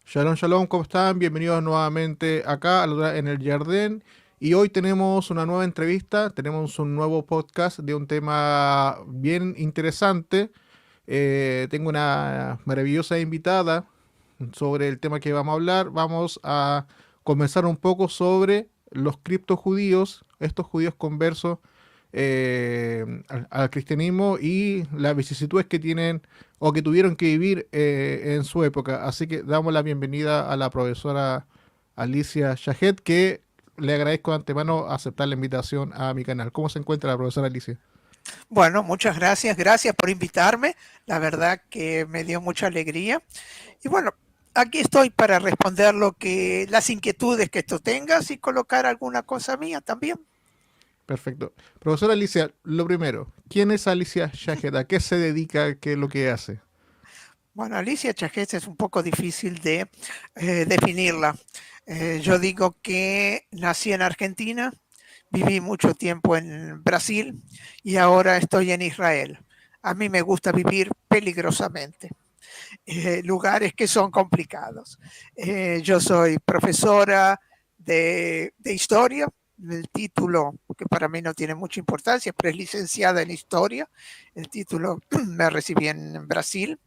Shalom, shalom, ¿cómo están? Bienvenidos nuevamente acá en el Jardín. Y hoy tenemos una nueva entrevista, tenemos un nuevo podcast de un tema bien interesante. Tengo una maravillosa invitada sobre el tema que vamos a hablar. Vamos a conversar un poco sobre los criptojudíos, estos judíos conversos al cristianismo y las vicisitudes que tienen o que tuvieron que vivir en su época. Así que damos la bienvenida a la profesora Alicia Shahed, que le agradezco de antemano aceptar la invitación a mi canal. ¿Cómo se encuentra la profesora Alicia? Bueno, muchas gracias, gracias por invitarme. La verdad que me dio mucha alegría. Y bueno, aquí estoy para responder las inquietudes que tú tengas y colocar alguna cosa mía también. Perfecto. Profesora Alicia, lo primero, ¿quién es Alicia Shahed? ¿A qué se dedica? ¿Qué es lo que hace? Bueno, Alicia Chajés es un poco difícil de definirla. Yo digo que nací en Argentina, viví mucho tiempo en Brasil y ahora estoy en Israel. A mí me gusta vivir peligrosamente. Lugares que son complicados. Yo soy profesora de historia, el título, que para mí no tiene mucha importancia, pero es licenciada en historia. El título me recibí en Brasil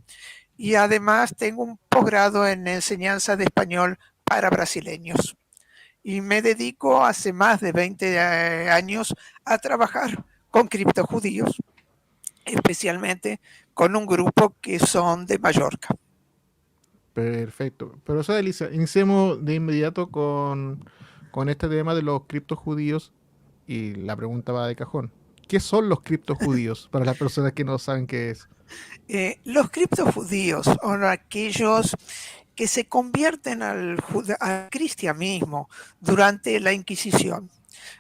y además tengo un posgrado en enseñanza de español para brasileños. Y me dedico hace más de 20 años a trabajar con criptojudíos, especialmente con un grupo que son de Mallorca. Perfecto. Profesora Alicia, iniciemos de inmediato con este tema de los criptojudíos y la pregunta va de cajón. ¿Qué son los criptojudíos para las personas que no saben qué es? Los criptojudíos son aquellos que se convierten al cristianismo durante la Inquisición.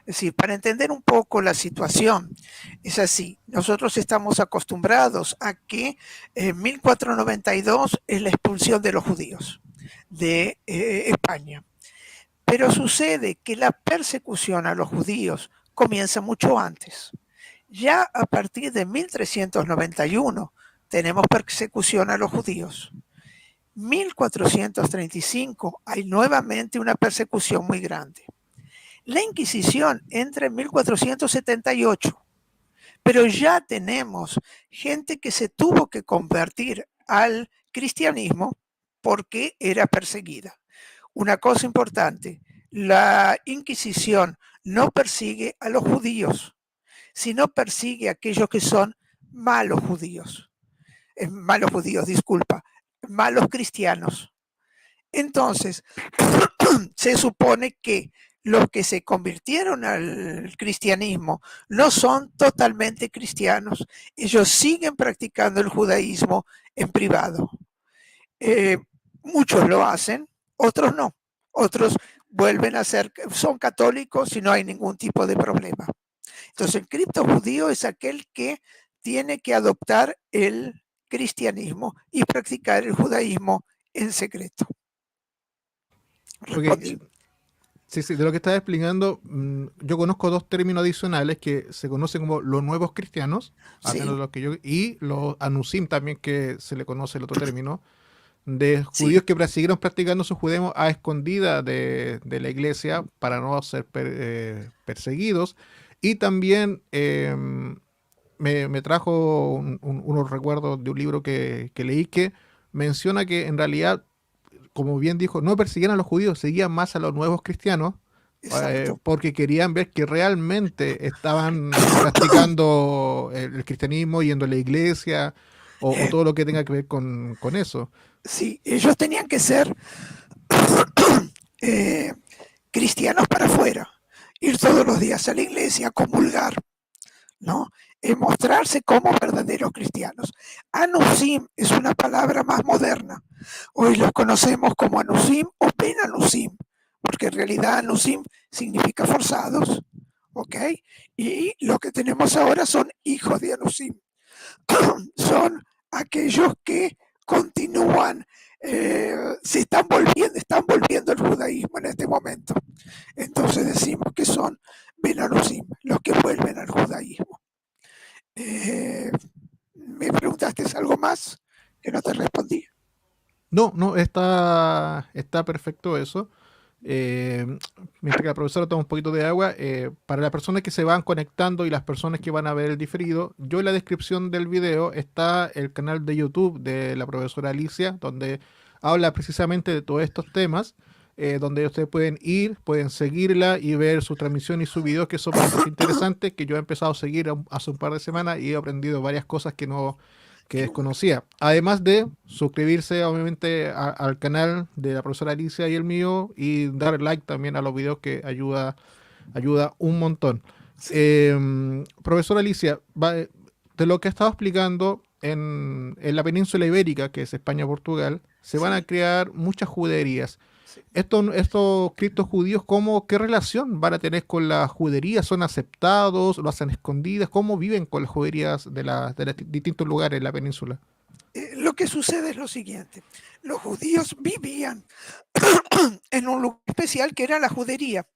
Es decir, para entender un poco la situación, es así. Nosotros estamos acostumbrados a que en 1492 es la expulsión de los judíos de España. Pero sucede que la persecución a los judíos comienza mucho antes. Ya a partir de 1391 tenemos persecución a los judíos. 1435 hay nuevamente una persecución muy grande. La Inquisición entra en 1478, pero ya tenemos gente que se tuvo que convertir al cristianismo porque era perseguida. Una cosa importante, la Inquisición no persigue a los judíos, sino persigue a aquellos que son malos judíos. Malos judíos, disculpa, malos cristianos. Entonces, se supone que los que se convirtieron al cristianismo no son totalmente cristianos. Ellos siguen practicando el judaísmo en privado. Eh, Muchos lo hacen, otros no. Otros vuelven a ser, son católicos y no hay ningún tipo de problema. Entonces, el cripto judío es aquel que tiene que adoptar el cristianismo y practicar el judaísmo en secreto. Ok, Respondí. sí, sí, de lo que estaba explicando, yo conozco dos términos adicionales que se conocen como los nuevos cristianos, al menos Sí, los que yo, y los anusim también, que se le conoce el otro término, de sí, judíos que siguieron practicando su judaísmo a escondida de la iglesia para no ser perseguidos. Y también me trajo unos recuerdos de un libro que leí que menciona que en realidad, como bien dijo, no perseguían a los judíos, seguían más a los nuevos cristianos, exacto. porque querían ver que realmente estaban practicando el cristianismo, yendo a la iglesia o Eh, todo lo que tenga que ver con eso. sí, ellos tenían que ser eh, cristianos para afuera, ir todos los días a la iglesia, comulgar, ¿no? Mostrarse como verdaderos cristianos. Anusim es una palabra más moderna. Hoy los conocemos como Anusim o Ben Anusim, porque en realidad Anusim significa forzados, ¿ok? Y lo que tenemos ahora son hijos de Anusim. Son aquellos que continúan, están volviendo al judaísmo en este momento. Entonces decimos que son Benarusim, los que vuelven al judaísmo. ¿Me preguntaste algo más que no te respondí? No, no, está perfecto eso. Eh, Mientras que la profesora toma un poquito de agua, para las personas que se van conectando y las personas que van a ver el diferido, yo en la descripción del video está el canal de YouTube de la profesora Alicia, donde habla precisamente de todos estos temas, donde ustedes pueden ir, pueden seguirla y ver su transmisión y su video, que son bastante interesantes, que yo he empezado a seguir hace un par de semanas y he aprendido varias cosas que Qué bueno. desconocía. Además de suscribirse, obviamente, al canal de la profesora Alicia y el mío y dar like también a los videos que ayuda un montón. Sí, Profesora Alicia, de lo que ha estado explicando, en la península ibérica, que es España-Portugal, se van a sí, crear muchas juderías. sí. Estos criptos judíos, ¿qué relación van a tener con las juderías? ¿Son aceptados? ¿Lo hacen escondidas? ¿Cómo viven con las juderías de los distintos lugares en la península? Lo que sucede es lo siguiente. Los judíos vivían en un lugar especial que era la judería.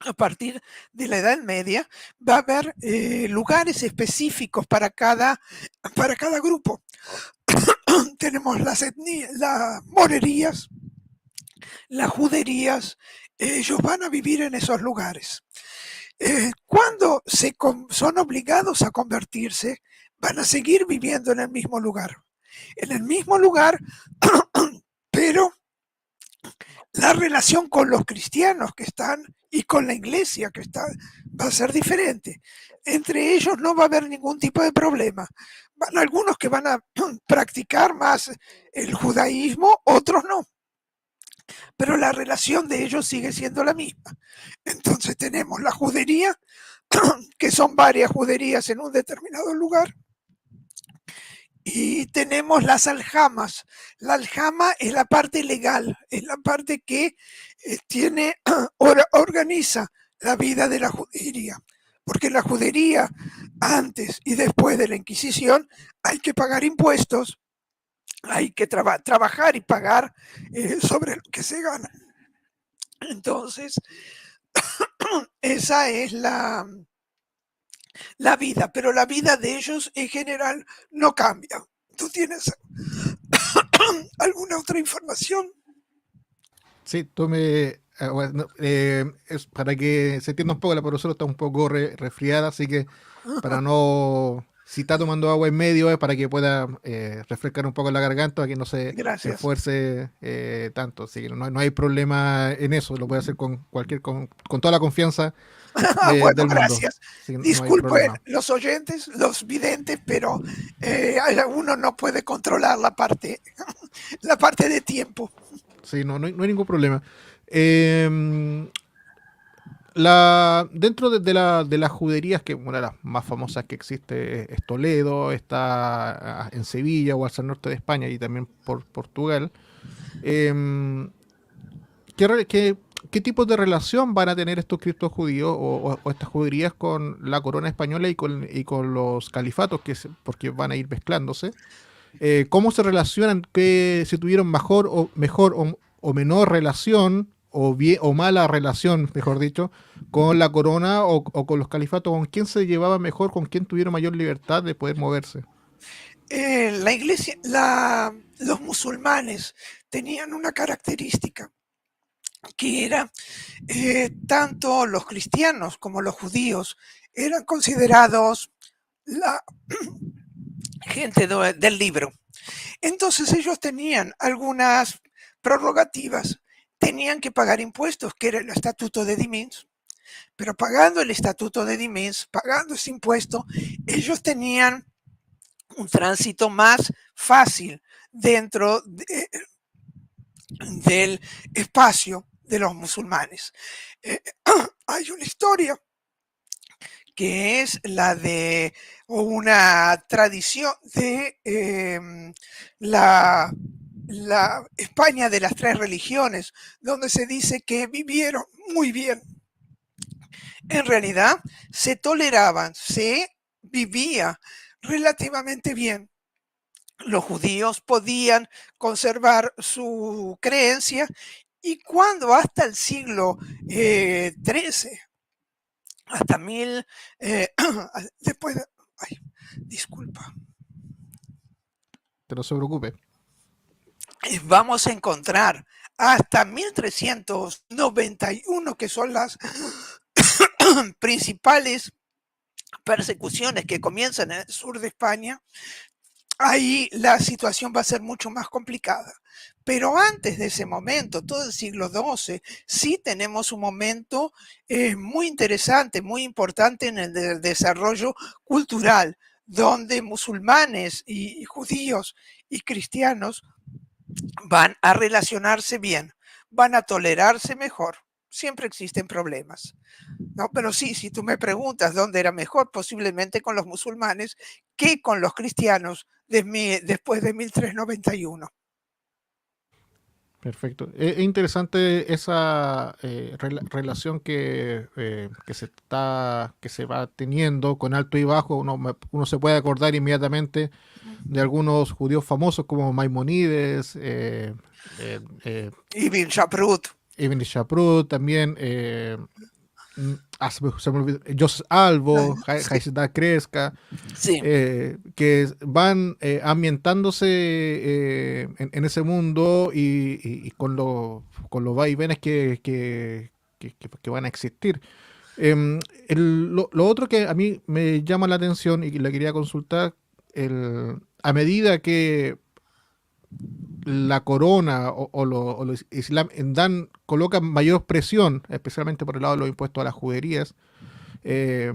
A partir de la Edad Media va a haber lugares específicos para cada grupo. Tenemos las etnias, las morerías, las juderías, ellos van a vivir en esos lugares. Cuando son obligados a convertirse, van a seguir viviendo en el mismo lugar. En el mismo lugar, pero la relación con los cristianos que están y con la iglesia que está va a ser diferente. Entre ellos no va a haber ningún tipo de problema. Van algunos que van a practicar más el judaísmo, otros no, pero la relación de ellos sigue siendo la misma. Entonces tenemos la judería, que son varias juderías en un determinado lugar, y tenemos las aljamas. La aljama es la parte legal, es la parte que tiene, organiza la vida de la judería. Porque la judería, antes y después de la Inquisición, hay que pagar impuestos, hay que trabajar y pagar sobre lo que se gana. Entonces, esa es la vida, pero la vida de ellos en general no cambia. ¿Tú tienes alguna otra información? Sí, bueno, no, es para que se entienda un poco, la profesora está un poco resfriada, así que para no... Si está tomando agua en medio es para que pueda refrescar un poco la garganta, para que no se Gracias. esfuerce tanto. Así que no hay problema en eso, lo puede hacer con toda la confianza Bueno, del mundo. gracias. Así que no hay Disculpen problema. los oyentes, los videntes, pero uno no puede controlar la parte de tiempo. Sí, no hay ningún problema. Em, dentro de las juderías, que una de las más famosas que existe es Toledo, está en Sevilla o hacia el norte de España y también por Portugal. em, ¿Qué tipos de relación van a tener estos criptos judíos o estas juderías con la corona española y con los califatos, porque van a ir mezclándose? ¿Cómo se relacionan? Si tuvieron mejor o menor relación, o bien o mala relación, mejor dicho, con la corona o con los califatos? ¿Con quién se llevaba mejor? ¿Con quién tuvieron mayor libertad de poder moverse? La iglesia, los musulmanes tenían una característica que era tanto los cristianos como los judíos eran considerados la gente del libro. Entonces ellos tenían algunas prerrogativas, tenían que pagar impuestos, que era el estatuto de Dimins, pero pagando el estatuto de Dimins, pagando ese impuesto, ellos tenían un tránsito más fácil dentro del espacio de los musulmanes. Eh, hay una historia que es la de una tradición de la, la España de las tres religiones, donde se dice que vivieron muy bien. En realidad, se toleraban, se vivía relativamente bien. Los judíos podían conservar su creencia y cuando hasta el siglo XIII, hasta después de, ay, disculpa, Que no se preocupe. vamos a encontrar hasta 1391, que son las principales persecuciones que comienzan en el sur de España. Ahí la situación va a ser mucho más complicada. Pero antes de ese momento, todo el siglo XII, sí tenemos un momento muy interesante, muy importante en el desarrollo cultural, donde musulmanes y judíos y cristianos van a relacionarse bien, van a tolerarse mejor. Siempre existen problemas, ¿no? Pero sí, si tú me preguntas dónde era mejor, posiblemente con los musulmanes que con los cristianos después de 1391. Perfecto. Es interesante esa relación que se va teniendo con alto y bajo. Uno se puede acordar inmediatamente de algunos judíos famosos como Maimonides, Ibn Shaprut. Ibn Shaprut, también se me olvidó, Joseph Albo, Sí, Haida Cresca, sí. que van ambientándose en ese mundo y con los vaivenes que van a existir. Lo otro que a mí me llama la atención y que le quería consultar, a medida que la corona o los islam colocan mayor presión, especialmente por el lado de los impuestos a las juderías, eh,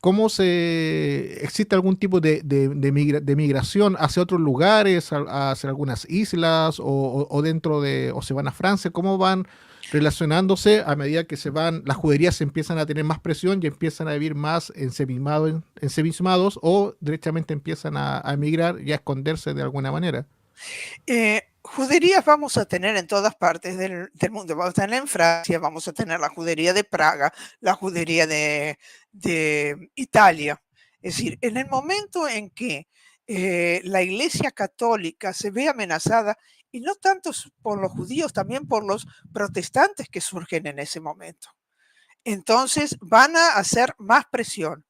¿cómo se existe algún tipo de migración hacia otros lugares, hacia algunas islas o dentro o se van a Francia? ¿Cómo van relacionándose a medida que las juderías empiezan a tener más presión y empiezan a vivir más ensimismados o directamente empiezan a emigrar y a esconderse de alguna manera? Juderías vamos a tener en todas partes del mundo. Vamos a tener en Francia, vamos a tener la judería de Praga, la judería de Italia. Es decir, en el momento en que la Iglesia Católica se ve amenazada, y no tanto por los judíos, también por los protestantes que surgen en ese momento. Entonces van a hacer más presión.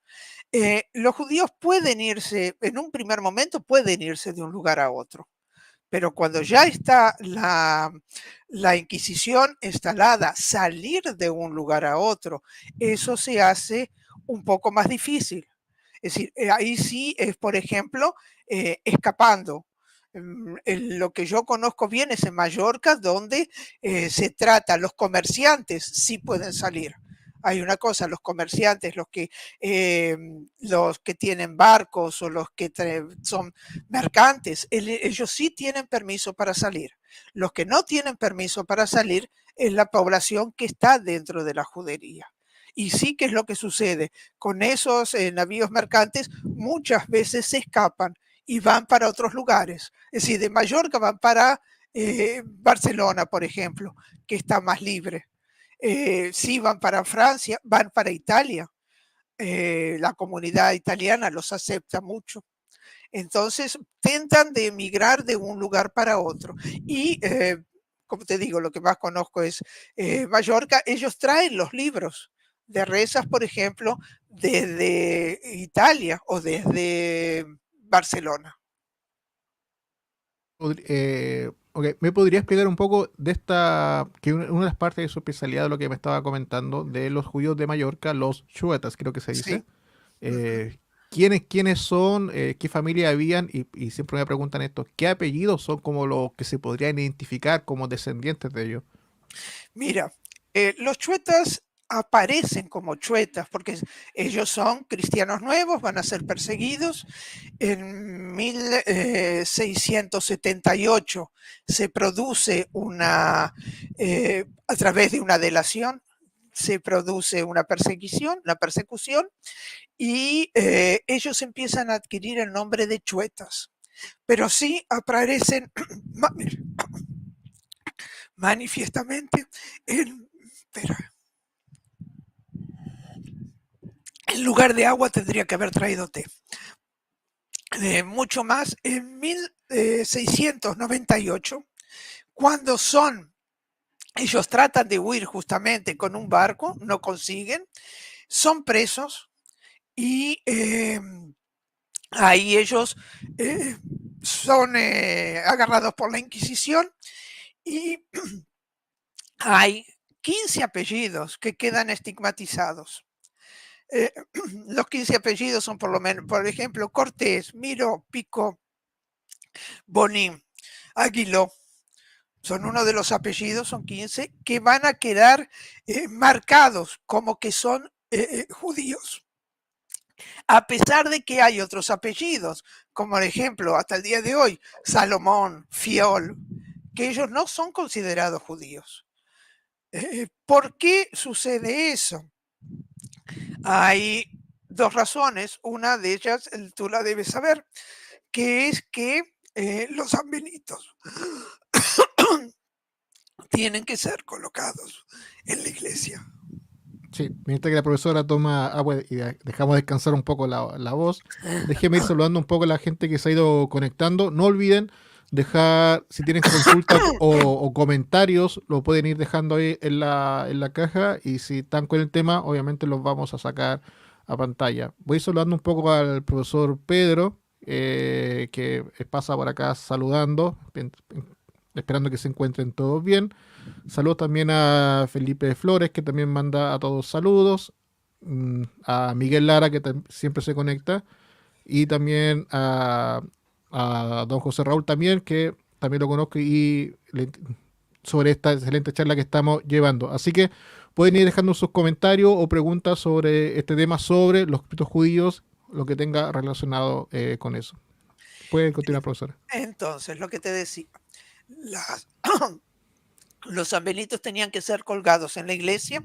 Los judíos pueden irse, en un primer momento pueden irse de un lugar a otro, pero cuando ya está la Inquisición instalada, salir de un lugar a otro, eso se hace un poco más difícil. Es decir, ahí sí es, por ejemplo, escapando. Lo que yo conozco bien es en Mallorca, donde se trata, los comerciantes sí pueden salir. Hay una cosa, los comerciantes, los que tienen barcos o los que son mercantes, ellos sí tienen permiso para salir. Los que no tienen permiso para salir es la población que está dentro de la judería. Y sí, que es lo que sucede con esos navíos mercantes, muchas veces se escapan y van para otros lugares. Es decir, de Mallorca van para Barcelona, por ejemplo, que está más libre. Sí, van para Francia, van para Italia. La comunidad italiana los acepta mucho. Entonces, tentan de emigrar de un lugar para otro. Y, como te digo, lo que más conozco es Mallorca. Ellos traen los libros de rezas, por ejemplo, desde Italia o desde Barcelona. Ok, ¿me podría explicar un poco de que una de las partes de su especialidad de lo que me estaba comentando, de los judíos de Mallorca, los chuetas, creo que se dice? Sí. Uh-huh. ¿Quiénes son? ¿Qué familia habían? Y siempre me preguntan esto, ¿qué apellidos son como los que se podrían identificar como descendientes de ellos? Mira, los chuetas aparecen como chuetas porque ellos son cristianos nuevos, van a ser perseguidos. En 1678 se produce a través de una delación, se produce una persecución, y ellos empiezan a adquirir el nombre de chuetas. Pero sí aparecen manifiestamente en, espera, en lugar de agua tendría que haber traído té. Mucho más en 1698, cuando ellos tratan de huir justamente con un barco, no consiguen, son presos y ahí ellos son agarrados por la Inquisición y hay 15 apellidos que quedan estigmatizados. Los 15 apellidos son por lo menos, por ejemplo, Cortés, Miró, Picó, Bonín, Aguiló. Son uno de los apellidos, son 15, que van a quedar marcados como que son judíos. A pesar de que hay otros apellidos, como por ejemplo, hasta el día de hoy, Salomón, Fiol, que ellos no son considerados judíos. ¿Por qué sucede eso? Hay dos razones. Una de ellas, tú la debes saber, que es que los sanbenitos tienen que ser colocados en la iglesia. Sí, mientras que la profesora toma agua y dejamos descansar un poco la voz, déjeme ir saludando un poco a la gente que se ha ido conectando. No olviden dejar, si tienen consultas o comentarios, lo pueden ir dejando ahí en la caja, y si están con el tema, obviamente los vamos a sacar a pantalla. Voy saludando un poco al profesor Pedro, que pasa por acá saludando, esperando que se encuentren todos bien. Saludos también a Felipe Flores, que también manda a todos saludos. A Miguel Lara, que siempre se conecta. Y también a don José Raúl también, que también lo conozco, y sobre esta excelente charla que estamos llevando. Así que pueden ir dejando sus comentarios o preguntas sobre este tema, sobre los escritos judíos, lo que tenga relacionado con eso. Pueden continuar, profesora. Entonces, lo que te decía, las, los sanbenitos tenían que ser colgados en la iglesia,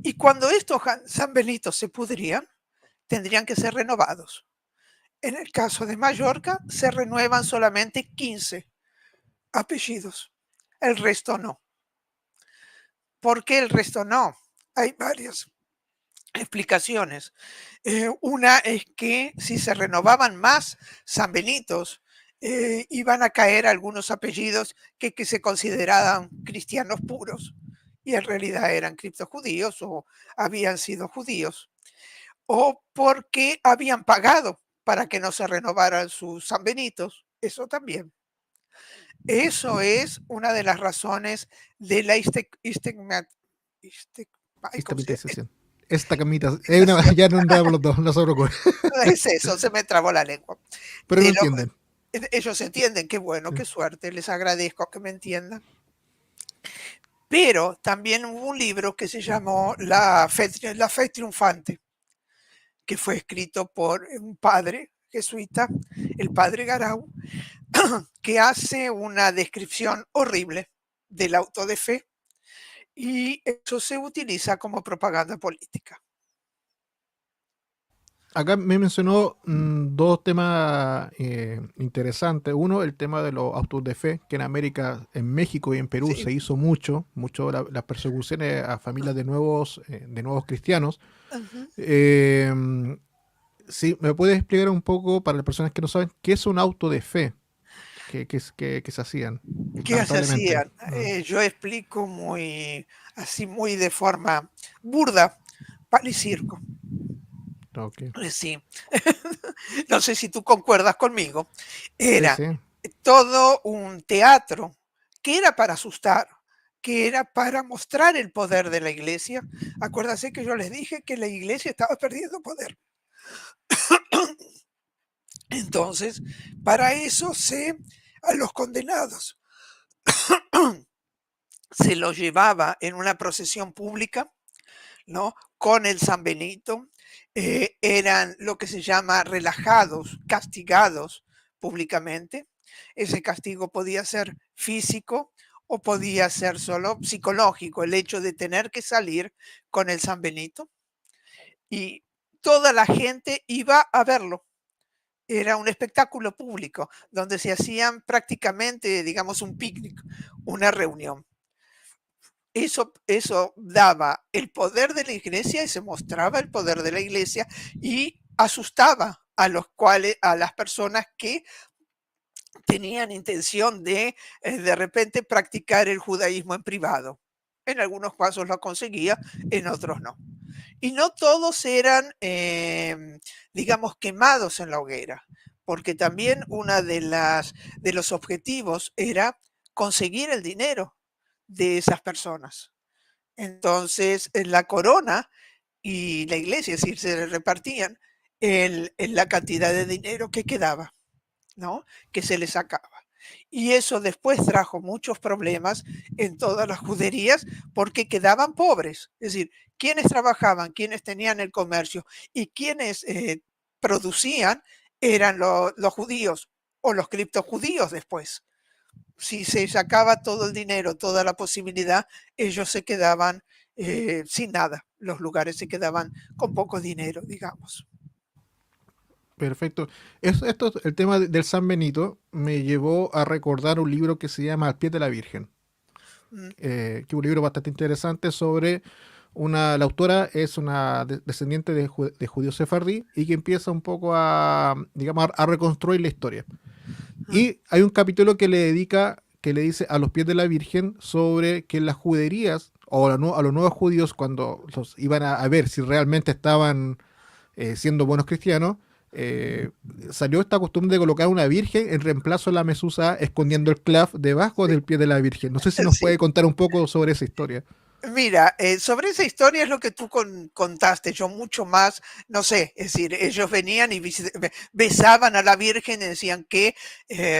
y cuando estos sanbenitos se pudrían, tendrían que ser renovados. En el caso de Mallorca, se renuevan solamente 15 apellidos, el resto no. ¿Por qué el resto no? Hay varias explicaciones. Una es que si se renovaban más sanbenitos, iban a caer algunos apellidos que se consideraban cristianos puros y en realidad eran criptojudíos o habían sido judíos, o porque habían pagado para que no se renovaran sus sanbenitos, eso también. Eso es una de las razones de la Estamentización. Esta camita, ya no andamos los dos, no se preocupen. es eso, se me trabó la lengua. Pero no entienden. Ellos entienden, qué bueno, qué suerte, les agradezco que me entiendan. Pero también hubo un libro que se llamó La Fe Triunfante, que fue escrito por un padre jesuita, el padre Garau, que hace una descripción horrible del auto de fe, y eso se utiliza como propaganda política. Acá me mencionó dos temas interesantes. Uno, el tema de los autos de fe, que en América, en México y en Perú Sí. se hizo mucho las persecuciones a familias de nuevos cristianos. Sí, ¿me puedes explicar un poco, para las personas que no saben, qué es un auto de fe que se hacían? ¿Qué se Lamentablemente. hacían? Yo explico muy de forma burda, pan y circo. Okay. Sí. No sé si tú concuerdas conmigo. Sí, Era sí. todo un teatro que era para asustar, que era para mostrar el poder de la iglesia. Acuérdate que yo les dije que la iglesia estaba perdiendo poder. Entonces, para eso a los condenados se los llevaba en una procesión pública, ¿no? Con el San Benito, eran lo que se llama relajados, castigados públicamente. Ese castigo podía ser físico o podía ser solo psicológico, el hecho de tener que salir con el San Benito, y toda la gente iba a verlo. Era un espectáculo público donde se hacían prácticamente, digamos, un picnic, una reunión. Eso daba el poder de la iglesia y se mostraba el poder de la iglesia y asustaba a las personas que tenían intención de repente practicar el judaísmo en privado. En algunos casos lo conseguía, en otros no. Y no todos eran, digamos, quemados en la hoguera, porque también una de los objetivos era conseguir el dinero de esas personas. Entonces, la corona y la iglesia, es decir, se repartían la cantidad de dinero que quedaba, ¿no? Que se le sacaba. Y eso después trajo muchos problemas en todas las juderías porque quedaban pobres. Es decir, quienes trabajaban, quienes tenían el comercio y quienes producían eran los judíos o los criptojudíos después. Si se sacaba todo el dinero, toda la posibilidad, ellos se quedaban sin nada. Los lugares se quedaban con poco dinero, digamos. Perfecto. El tema del San Benito me llevó a recordar un libro que se llama Al pie de la Virgen, Mm, que es un libro bastante interesante sobre la autora es una descendiente de judíos sefardí y que empieza un poco a, digamos, a reconstruir la historia. mm, Y hay un capítulo que le dedica, que le dice a los pies de la Virgen sobre que las juderías o a los nuevos judíos cuando los iban a ver si realmente estaban siendo buenos cristianos, eh, salió esta costumbre de colocar una virgen en reemplazo de la mesusa, escondiendo el clav debajo del pie de la virgen. No sé si nos sí. puede contar un poco sobre esa historia. Mira, sobre esa historia es lo que tú contaste, yo mucho más, no sé, es decir, ellos venían y besaban a la Virgen y decían que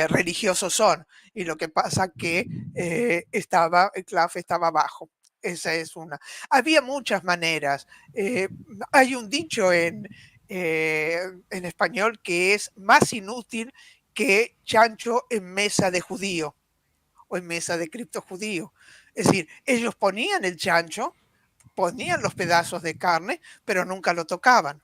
religiosos son, y lo que pasa que el clave estaba abajo. Esa es una. Había muchas maneras. eh, Hay un dicho en español que es más inútil que chancho en mesa de judío o en mesa de cripto judío. Es decir, ellos ponían el chancho, ponían los pedazos de carne, pero nunca lo tocaban.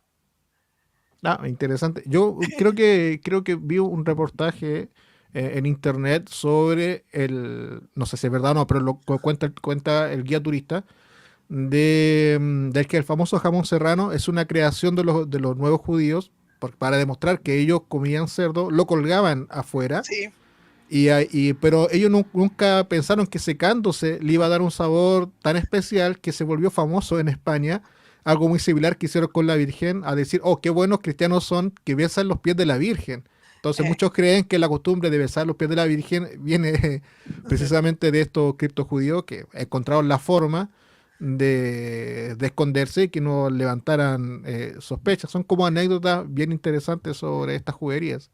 Ah, interesante. Yo creo que vi un reportaje en internet sobre no sé si es verdad o no, pero cuenta el guía turista del que el famoso jamón serrano es una creación de los nuevos judíos para demostrar que ellos comían cerdo, lo colgaban afuera. Sí, Pero ellos nunca pensaron que secándose le iba a dar un sabor tan especial que se volvió famoso en España. Algo muy similar que hicieron con la Virgen, a decir, oh, qué buenos cristianos son que besan los pies de la Virgen. Entonces eh, muchos creen que la costumbre de besar los pies de la Virgen viene precisamente de estos criptos judíos que encontraron la forma de esconderse y que no levantaran sospechas. Son como anécdotas bien interesantes sobre estas juderías.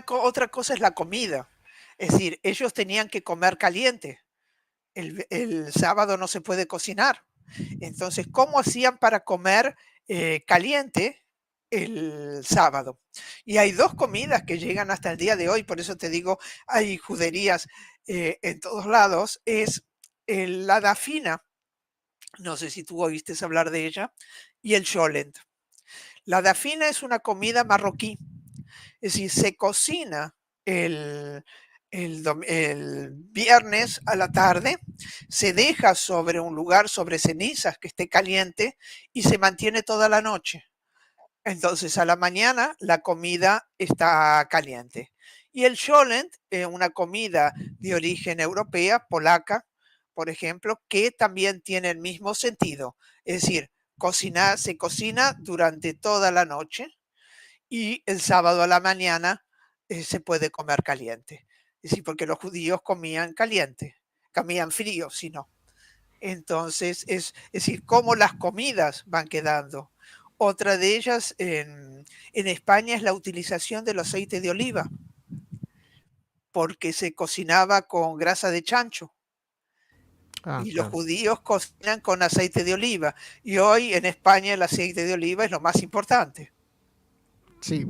otra cosa es la comida. Es decir, ellos tenían que comer caliente. El sábado no se puede cocinar. Entonces, ¿cómo hacían para comer caliente el sábado? Y hay dos comidas que llegan hasta el día de hoy, por eso te digo, hay juderías en todos lados, es la dafina, no sé si tú oíste hablar de ella, y el cholent. La dafina es una comida marroquí, es decir, se cocina el, el viernes a la tarde, se deja sobre un lugar, sobre cenizas que esté caliente y se mantiene toda la noche. Entonces a la mañana la comida está caliente. Y el cholent, una comida de origen europea, polaca, por ejemplo, que también tiene el mismo sentido. Es decir, se cocina durante toda la noche y el sábado a la mañana se puede comer caliente. Es decir, porque los judíos comían caliente, comían frío, si no. Entonces, es decir, cómo las comidas van quedando. Otra de ellas en España es la utilización del aceite de oliva, porque se cocinaba con grasa de chancho Ah, y los claro. judíos cocinan con aceite de oliva. Y hoy en España el aceite de oliva es lo más importante. Sí,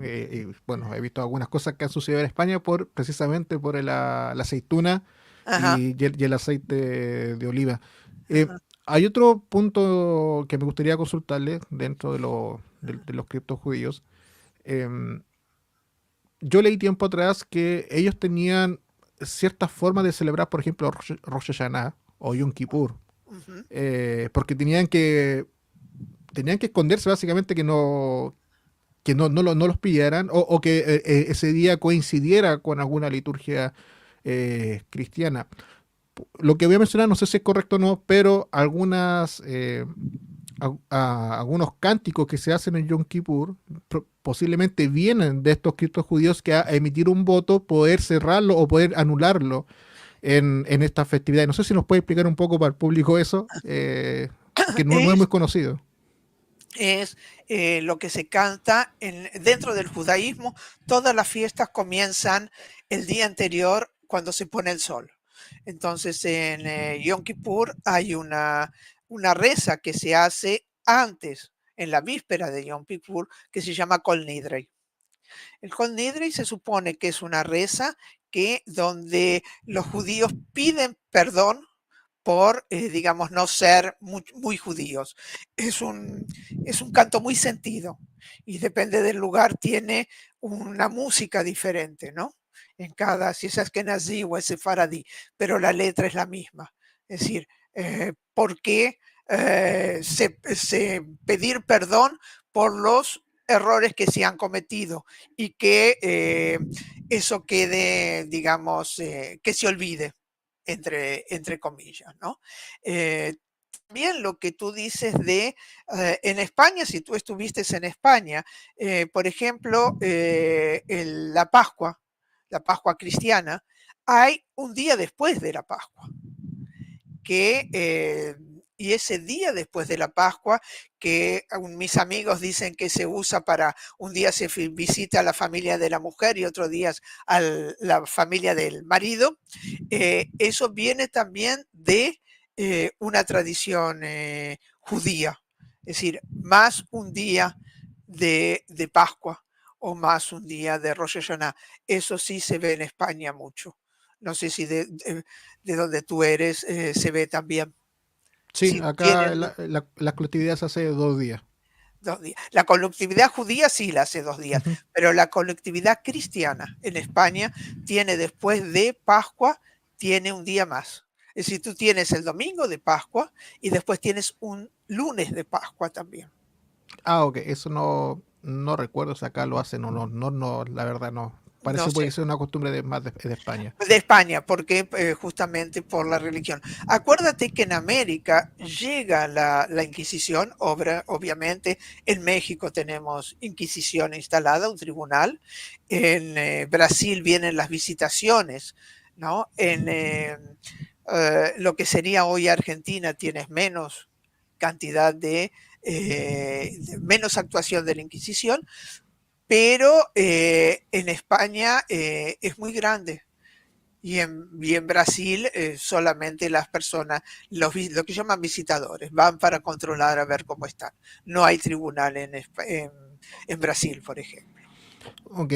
bueno, he visto algunas cosas que han sucedido en España precisamente por la aceituna Ajá, y el aceite de oliva. Eh, ajá, Hay otro punto que me gustaría consultarle dentro de los criptos judíos. Em, yo leí tiempo atrás que ellos tenían ciertas formas de celebrar, por ejemplo, Rosh Hashanah o Yom Kippur, ujú, porque tenían que esconderse básicamente que no los pillaran o que ese día coincidiera con alguna liturgia cristiana. Lo que voy a mencionar, no sé si es correcto o no, pero algunos cánticos que se hacen en Yom Kippur posiblemente vienen de estos cristos judíos que a emitir un voto, poder cerrarlo o poder anularlo en esta festividad. No sé si nos puede explicar un poco para el público eso, que no es muy Es, conocido. es lo que se canta dentro del judaísmo. Todas las fiestas comienzan el día anterior cuando se pone el sol. Entonces en Yom Kippur hay una reza que se hace antes, en la víspera de Yom Kippur, que se llama Kol Nidrei. El Kol Nidrei se supone que es una reza que donde los judíos piden perdón por, digamos, no ser muy judíos. Es un, es un canto muy sentido y depende del lugar, tiene una música diferente, ¿no? En cada, si es Ashkenazí o es sefaradí, pero la letra es la misma. Es decir, ¿por qué pedir perdón por los errores que se han cometido y que eso quede, digamos, que se olvide, entre comillas, ¿no? Eh, También lo que tú dices de, en España, si tú estuviste en España, por ejemplo, la Pascua cristiana, hay un día después de la Pascua que, y ese día después de la Pascua, que mis amigos dicen que se usa para, un día se visita a la familia de la mujer y otro día a la familia del marido, eso viene también de una tradición judía, es decir, más un día de Pascua o más un día de Rosh Hashanah. Eso sí se ve en España mucho. No sé si de donde tú eres se ve también. Sí, Si acá tienen la colectividad se hace 2 días. 2 días. La colectividad judía sí la hace 2 días, Ujú. pero la colectividad cristiana en España tiene después de Pascua, tiene un día más. Es decir, tú tienes el domingo de Pascua y después tienes un lunes de Pascua también. Ah, ok, eso no recuerdo si acá lo hacen o no, la verdad no. No Parece sé. puede ser una costumbre más de España. De España, porque justamente por la religión. Acuérdate que en América llega la Inquisición, obviamente en México tenemos Inquisición instalada, un tribunal, en Brasil vienen las visitaciones, ¿no? En lo que sería hoy Argentina tienes menos cantidad menos actuación de la Inquisición, pero en España es muy grande. Y en Brasil solamente las personas, lo que llaman visitadores, van para controlar a ver cómo están. No hay tribunal en Brasil, por ejemplo. Ok,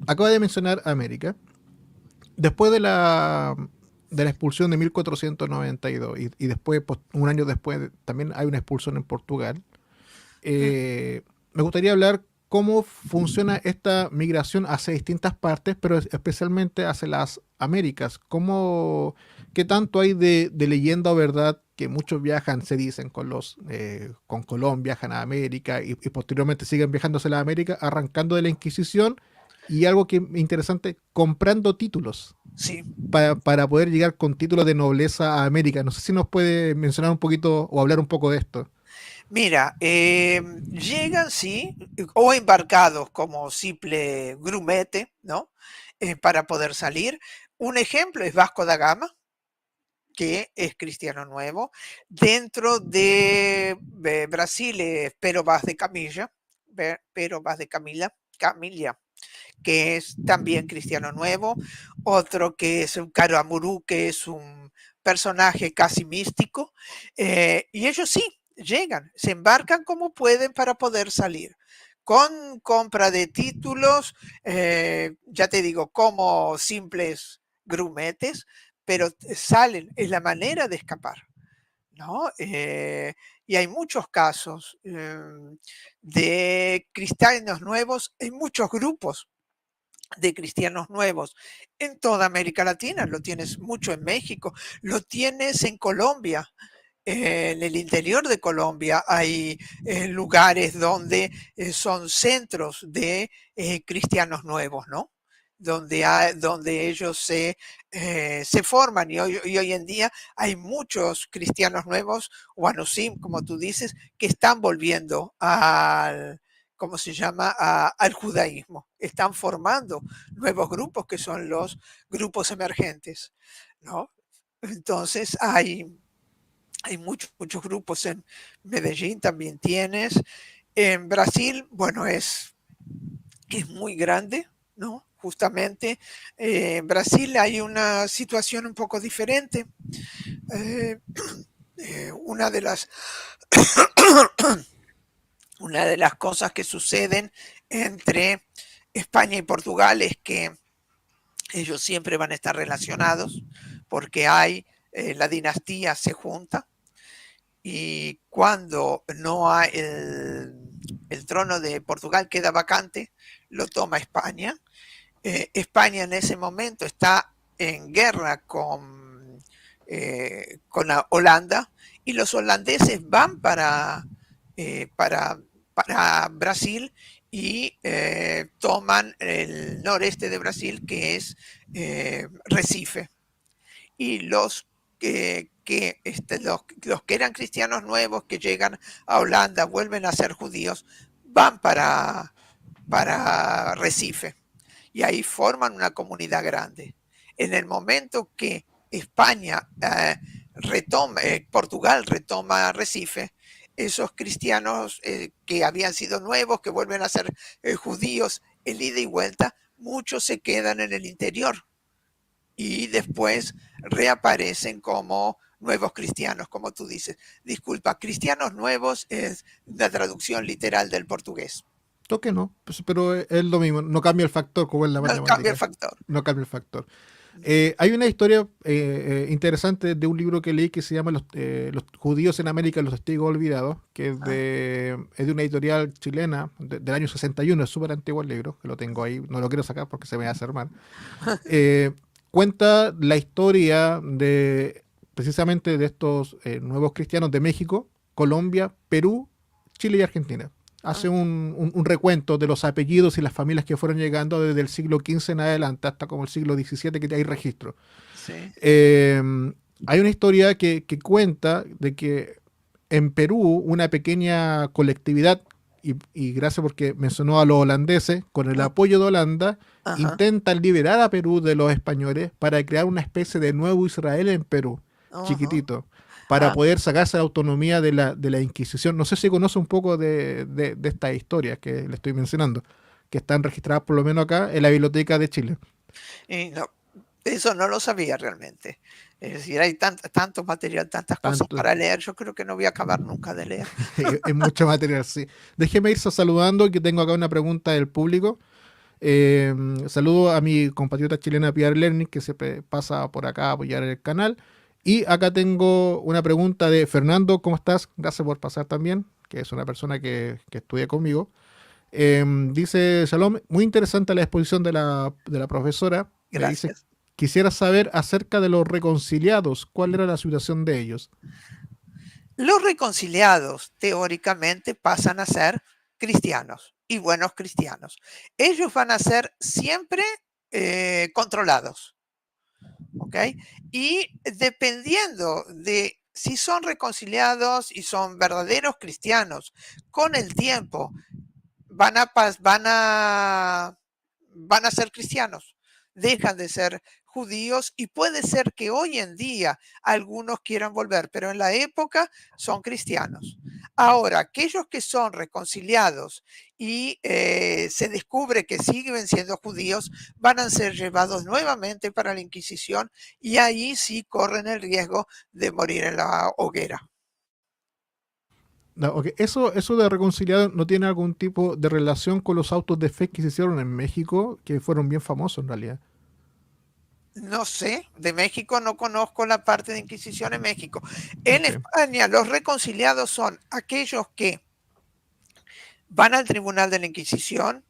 acaba de mencionar América. Después de la expulsión de 1492 y después, un año después, también hay una expulsión en Portugal. Mm. Me gustaría hablar cómo funciona esta migración hacia distintas partes, pero especialmente hacia las Américas. ¿Qué tanto hay de leyenda o verdad que muchos viajan, se dicen, con Colón, viajan a América y posteriormente siguen viajando hacia la América, arrancando de la Inquisición y algo que es interesante, comprando títulos Sí, para poder llegar con títulos de nobleza a América? No sé si nos puede mencionar un poquito o hablar un poco de esto. mira, llegan, sí, o embarcados como simple grumete, ¿no? Para poder salir. Un ejemplo es Vasco da Gama, que es cristiano nuevo. Dentro de Brasil es Pero Vaz de Camilla, Pero Vaz de Camilla, que es también cristiano nuevo. Otro que es un Caro Amurú, que es un personaje casi místico. Y ellos sí, llegan, se embarcan como pueden para poder salir. Con compra de títulos, ya te digo, como simples grumetes, pero salen, es la manera de escapar, ¿no? Y hay muchos casos de cristianos nuevos, hay muchos grupos de cristianos nuevos en toda América Latina, lo tienes mucho en México, lo tienes en Colombia. En el interior de Colombia hay lugares donde son centros de cristianos nuevos, ¿no? donde ellos se forman. Y hoy en día hay muchos cristianos nuevos, o anusim, como tú dices, que están volviendo ¿cómo se llama? Al judaísmo. Están formando nuevos grupos que son los grupos emergentes, ¿no? Entonces hay muchos grupos en Medellín, también tienes. En Brasil, bueno, es muy grande, ¿no? Justamente en Brasil hay una situación un poco diferente. Eh, una de las una de las cosas que suceden entre España y Portugal es que ellos siempre van a estar relacionados porque la dinastía se junta, y cuando no hay el trono de Portugal queda vacante, lo toma España. España en ese momento está en guerra con Holanda, y los holandeses van para Brasil y toman el noreste de Brasil, que es Recife. Y los que eran cristianos nuevos que llegan a Holanda, vuelven a ser judíos, van para Recife, y ahí forman una comunidad grande. En el momento que Portugal retoma Recife, esos cristianos que habían sido nuevos, que vuelven a ser judíos, el ida y vuelta, muchos se quedan en el interior y después reaparecen como nuevos cristianos, como tú dices. Disculpa, cristianos nuevos es la traducción literal del portugués. Toque no, pues, pero es lo mismo, no cambia el factor como en la No cambia el matemática, factor. no cambia el factor. Hay una historia interesante de un libro que leí que se llama Los judíos en América, los testigos olvidados, que es de una editorial chilena del año 61, es súper antiguo el libro, que lo tengo ahí, no lo quiero sacar porque se me va a hacer mal. Cuenta la historia de precisamente de estos nuevos cristianos de México, Colombia, Perú, Chile y Argentina. Hace un recuento de los apellidos y las familias que fueron llegando desde el siglo XV en adelante hasta como el siglo XVII, que hay registro. Sí. Hay una historia que cuenta de que en Perú una pequeña colectividad, y gracias porque mencionó a los holandeses, con el apoyo de Holanda, intentan liberar a Perú de los españoles para crear una especie de nuevo Israel en Perú, chiquitito, para poder sacarse la autonomía de la Inquisición. No sé si conoce un poco de estas historias que le estoy mencionando, que están registradas por lo menos acá en la Biblioteca de Chile. No, eso no lo sabía realmente. Es decir, hay tanto material, tantas cosas para leer, yo creo que no voy a acabar nunca de leer. Es mucho material, sí. Déjeme irse saludando, que tengo acá una pregunta del público. Saludo a mi compatriota chilena Pierre Lerning, que siempre pasa por acá a apoyar el canal. Y acá tengo una pregunta de Fernando, ¿cómo estás? Gracias por pasar también, que es una persona que estudia conmigo. Dice, Shalom, muy interesante la exposición de la profesora. Gracias. Dice, quisiera saber acerca de los reconciliados, ¿cuál era la situación de ellos? Los reconciliados teóricamente pasan a ser cristianos y buenos cristianos. Ellos van a ser siempre controlados, ¿ok? Y dependiendo de si son reconciliados y son verdaderos cristianos, con el tiempo van a ser cristianos, dejan de ser judíos, y puede ser que hoy en día algunos quieran volver, pero en la época son cristianos. Ahora, aquellos que son reconciliados y se descubre que siguen siendo judíos, van a ser llevados nuevamente para la Inquisición, y ahí sí corren el riesgo de morir en la hoguera. No, okay. Eso de reconciliado no tiene algún tipo de relación con los autos de fe que se hicieron en México, que fueron bien famosos en realidad. No sé, de México no conozco la parte de Inquisición en México. En España, los reconciliados son aquellos que van al tribunal de la Inquisición,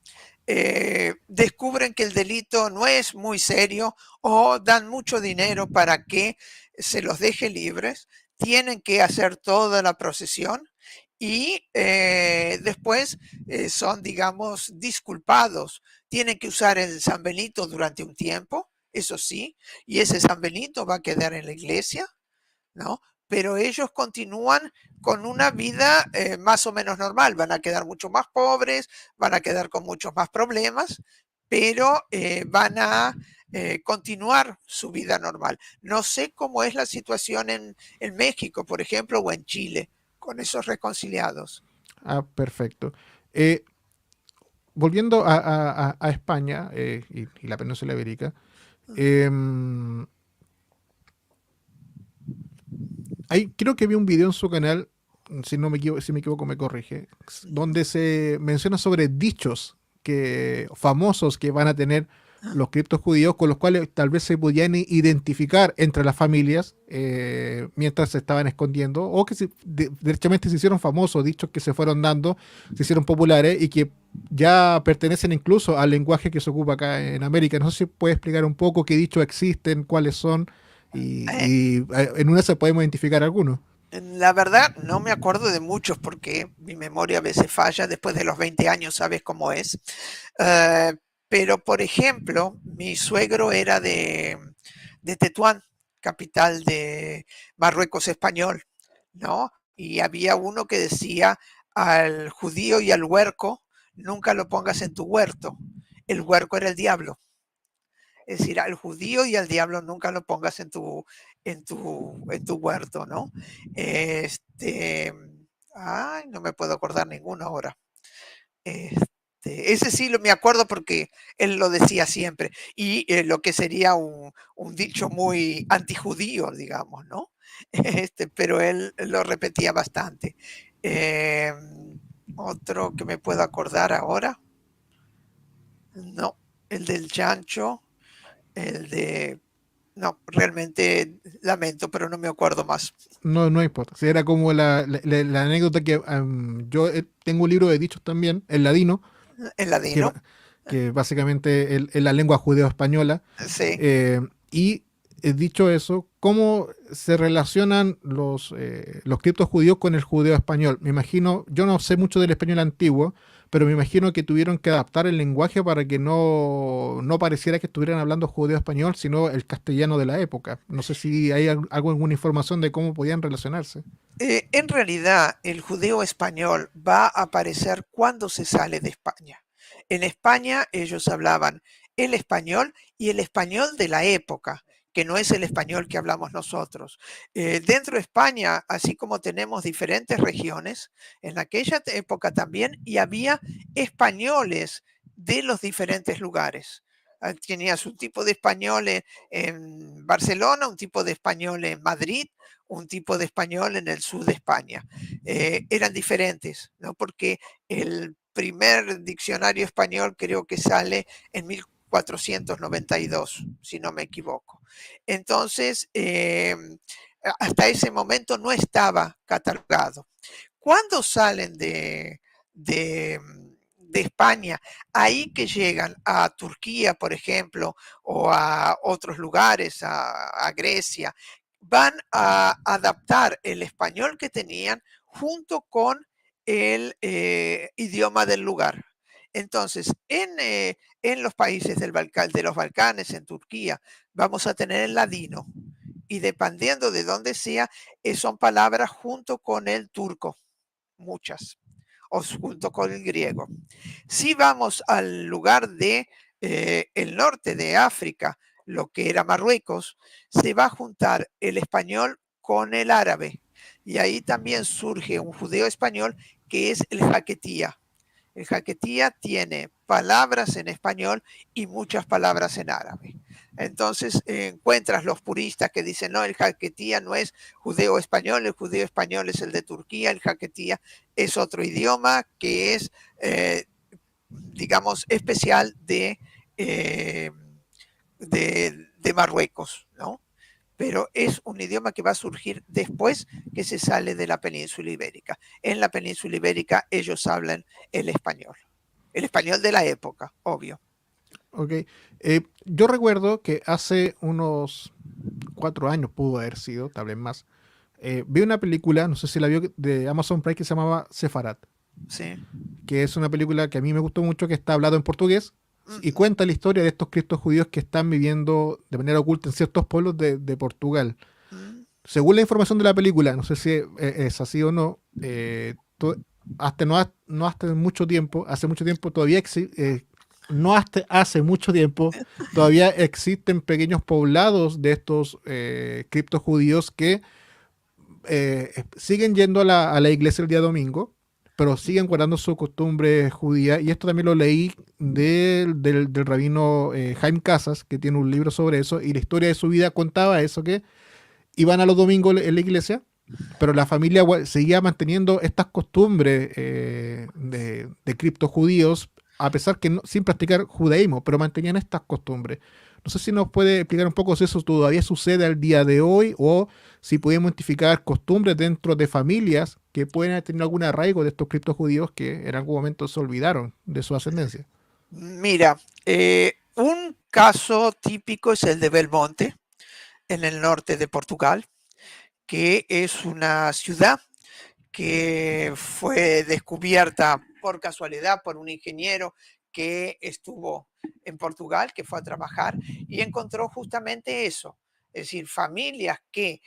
descubren que el delito no es muy serio o dan mucho dinero para que se los deje libres, tienen que hacer toda la procesión y después son, digamos, disculpados. Tienen que usar el San Benito durante un tiempo, eso sí, y ese San Benito va a quedar en la iglesia, ¿no? Pero ellos continúan con una vida más o menos normal. Van a quedar mucho más pobres, van a quedar con muchos más problemas, pero van a continuar su vida normal. No sé cómo es la situación en México, por ejemplo, o en Chile, con esos reconciliados. Ah, perfecto. Eh, Volviendo a España y la península ibérica, em, creo que vi un video en su canal, si me equivoco me corrige, donde se menciona sobre dichos famosos que van a tener los criptos judíos con los cuales tal vez se podían identificar entre las familias mientras se estaban escondiendo o que derechamente se hicieron famosos, dichos que se fueron dando, se hicieron populares y que ya pertenecen incluso al lenguaje que se ocupa acá en América. No sé si puede explicar un poco qué dichos existen, cuáles son Eh, en una se podemos identificar algunos. La verdad, no me acuerdo de muchos porque mi memoria a veces falla. Después de los 20 años, sabes cómo es. Eh, pero, por ejemplo, mi suegro era de Tetuán, capital de Marruecos español, ¿no? Y había uno que decía al judío y al huerco, nunca lo pongas en tu huerto. El huerco era el diablo. Es decir, al judío y al diablo nunca lo pongas en tu huerto, ¿no? Este, ay, no me puedo acordar ninguno ahora. Ese sí me acuerdo porque él lo decía siempre. Y lo que sería un dicho muy antijudío, digamos, ¿no? Pero él lo repetía bastante. Eh, Otro que me puedo acordar ahora, no, el del chancho, el de... No, realmente lamento, pero no me acuerdo más. No, no importa. Sí, era como la anécdota que yo tengo un libro de dichos también, en ladino, El que, ladino, que básicamente es la lengua judeo-española. sí. Y dicho eso, ¿cómo se relacionan los criptos judíos con el judeo español? Me imagino, yo no sé mucho del español antiguo, pero me imagino que tuvieron que adaptar el lenguaje para que no pareciera que estuvieran hablando judeo español, sino el castellano de la época. No sé si hay alguna información de cómo podían relacionarse. En realidad, el judeo español va a aparecer cuando se sale de España. En España ellos hablaban el español y el español de la época, que no es el español que hablamos nosotros. Dentro de España, así como tenemos diferentes regiones, en aquella época también, y había españoles de los diferentes lugares. Tenías un tipo de español en Barcelona, un tipo de español en Madrid, un tipo de español en el sur de España. Eran diferentes, ¿no? Porque el primer diccionario español creo que sale en 1492, si no me equivoco. Entonces, hasta ese momento no estaba catalogado. Cuando salen de España, ahí que llegan a Turquía, por ejemplo, o a otros lugares, a Grecia, van a adaptar el español que tenían junto con el idioma del lugar. Entonces, en los países de los Balcanes, en Turquía, vamos a tener el ladino y dependiendo de dónde sea, son palabras junto con el turco, muchas, o junto con el griego. Si vamos al lugar de el norte de África, lo que era Marruecos, se va a juntar el español con el árabe. Y ahí también surge un judeo español que es el jaquetía. El jaquetía tiene palabras en español y muchas palabras en árabe. Entonces encuentras los puristas que dicen, no, el jaquetía no es judeo español, el judeo español es el de Turquía, el jaquetía es otro idioma que es, digamos, especial eh, de Marruecos, ¿no? Pero es un idioma que va a surgir después que se sale de la península ibérica. En la península ibérica ellos hablan el español de la época, obvio. Ok. Yo recuerdo que hace unos 4 años pudo haber sido, tal vez más. vi una película, no sé si la vio, de Amazon Prime que se llamaba Sefarat, Sí. que es una película que a mí me gustó mucho, que está hablado en portugués y Ujú. cuenta la historia de estos criptos judíos que están viviendo de manera oculta en ciertos pueblos de Portugal. Mm. Según la información de la película, no sé si es así o no, hasta no hasta mucho tiempo, hace mucho tiempo todavía no hasta hace mucho tiempo todavía existen pequeños poblados de estos criptos judíos que siguen yendo a la iglesia el día domingo, pero siguen guardando su costumbre judía. Y esto también lo leí del rabino Jaime Casas, que tiene un libro sobre eso, y la historia de su vida contaba eso, que iban a los domingos en la iglesia, pero la familia seguía manteniendo estas costumbres de criptojudíos, a pesar que sin practicar judaísmo, pero mantenían estas costumbres. No sé si nos puede explicar un poco si eso todavía sucede al día de hoy o si podemos identificar costumbres dentro de familias que pueden tener algún arraigo de estos criptojudíos que en algún momento se olvidaron de su ascendencia. Mira, un caso típico es el de Belmonte, en el norte de Portugal, que es una ciudad que fue descubierta por casualidad por un ingeniero que estuvo en Portugal, que fue a trabajar y encontró justamente eso. Es decir, familias que,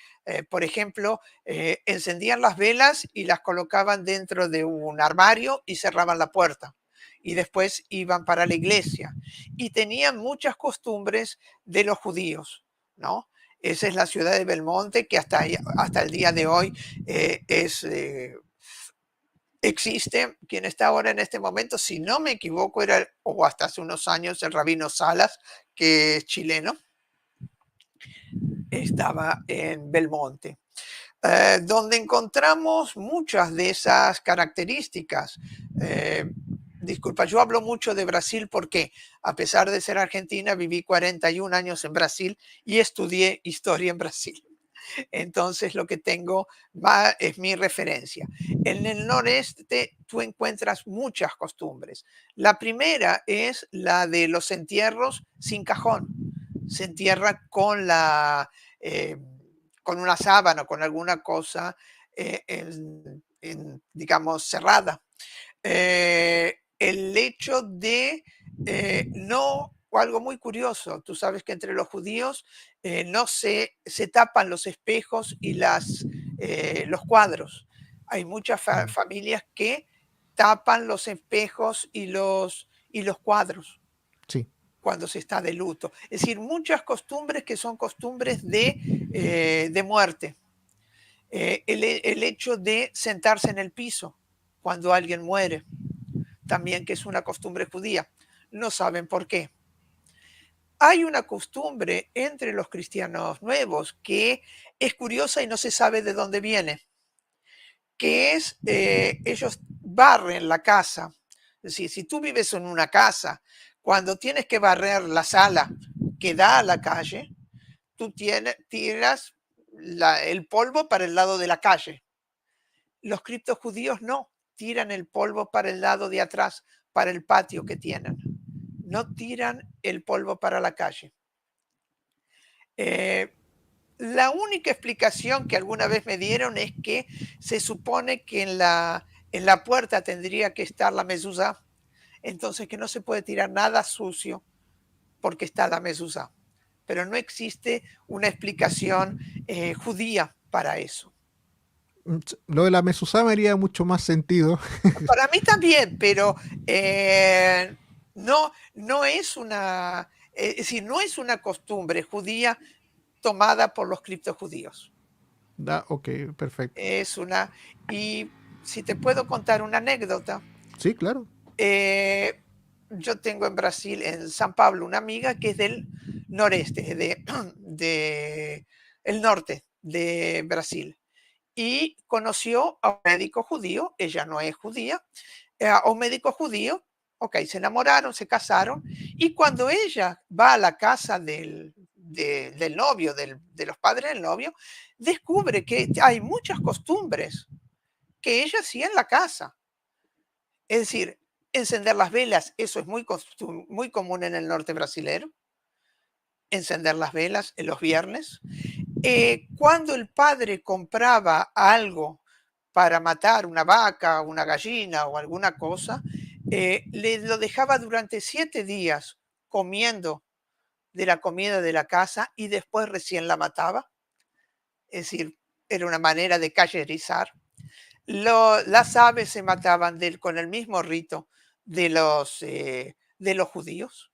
por ejemplo, encendían las velas y las colocaban dentro de un armario y cerraban la puerta. Y después iban para la iglesia. Y tenían muchas costumbres de los judíos, ¿no? Esa es la ciudad de Belmonte, que hasta el día de hoy existe. Quien está ahora en este momento, si no me equivoco, era, o hasta hace unos años, el rabino Salas, que es chileno, estaba en Belmonte. Donde encontramos muchas de esas características. Eh, Disculpa, yo hablo mucho de Brasil porque, a pesar de ser argentina, viví 41 años en Brasil y estudié historia en Brasil. Entonces lo que tengo es mi referencia. En el noreste tú encuentras muchas costumbres. La primera es la de los entierros sin cajón. Se entierra eh, con una sábana, con alguna cosa, digamos, cerrada. El hecho de no, o algo muy curioso, tú sabes que entre los judíos no se tapan los espejos y los cuadros. Hay muchas Mm, familias que tapan los espejos y los cuadros sí. cuando se está de luto. Es decir, muchas costumbres que son costumbres de muerte. El hecho de sentarse en el piso cuando alguien muere, también que es una costumbre judía. No saben por qué. Hay una costumbre entre los cristianos nuevos que es curiosa y no se sabe de dónde viene, que es ellos barren la casa. Es decir, si tú vives en una casa, cuando tienes que barrer la sala que da a la calle, tú tiras el polvo para el lado de la calle. Los criptojudíos no, tiran el polvo para el lado de atrás, para el patio que tienen. No tiran el polvo para la calle. Eh, la única explicación que alguna vez me dieron es que se supone que en la puerta tendría que estar la mezuzá, entonces que no se puede tirar nada sucio porque está la mezuzá. Pero no existe una explicación judía para eso. Lo de la mezuzá me haría mucho más sentido. Para mí también, pero no es es decir, no es una costumbre judía tomada por los criptojudíos. Ok, perfecto. Es una, y si te puedo contar una anécdota, Sí, claro. eh, yo tengo en Brasil, en San Pablo, una amiga que es del noreste, de el norte de Brasil, y conoció a un médico judío, ella no es judía, a un médico judío, ok, se enamoraron, se casaron, y cuando ella va a la casa del novio, de los padres del novio, descubre que hay muchas costumbres que ella hacía en la casa. Es decir, encender las velas, eso es muy común en el norte brasilero, encender las velas en los viernes. Cuando el padre compraba algo para matar una vaca, una gallina o alguna cosa, le lo dejaba durante 7 días comiendo de la comida de la casa y después recién la mataba. Es decir, era una manera de cayerizar. Las aves se mataban con el mismo rito de los judíos.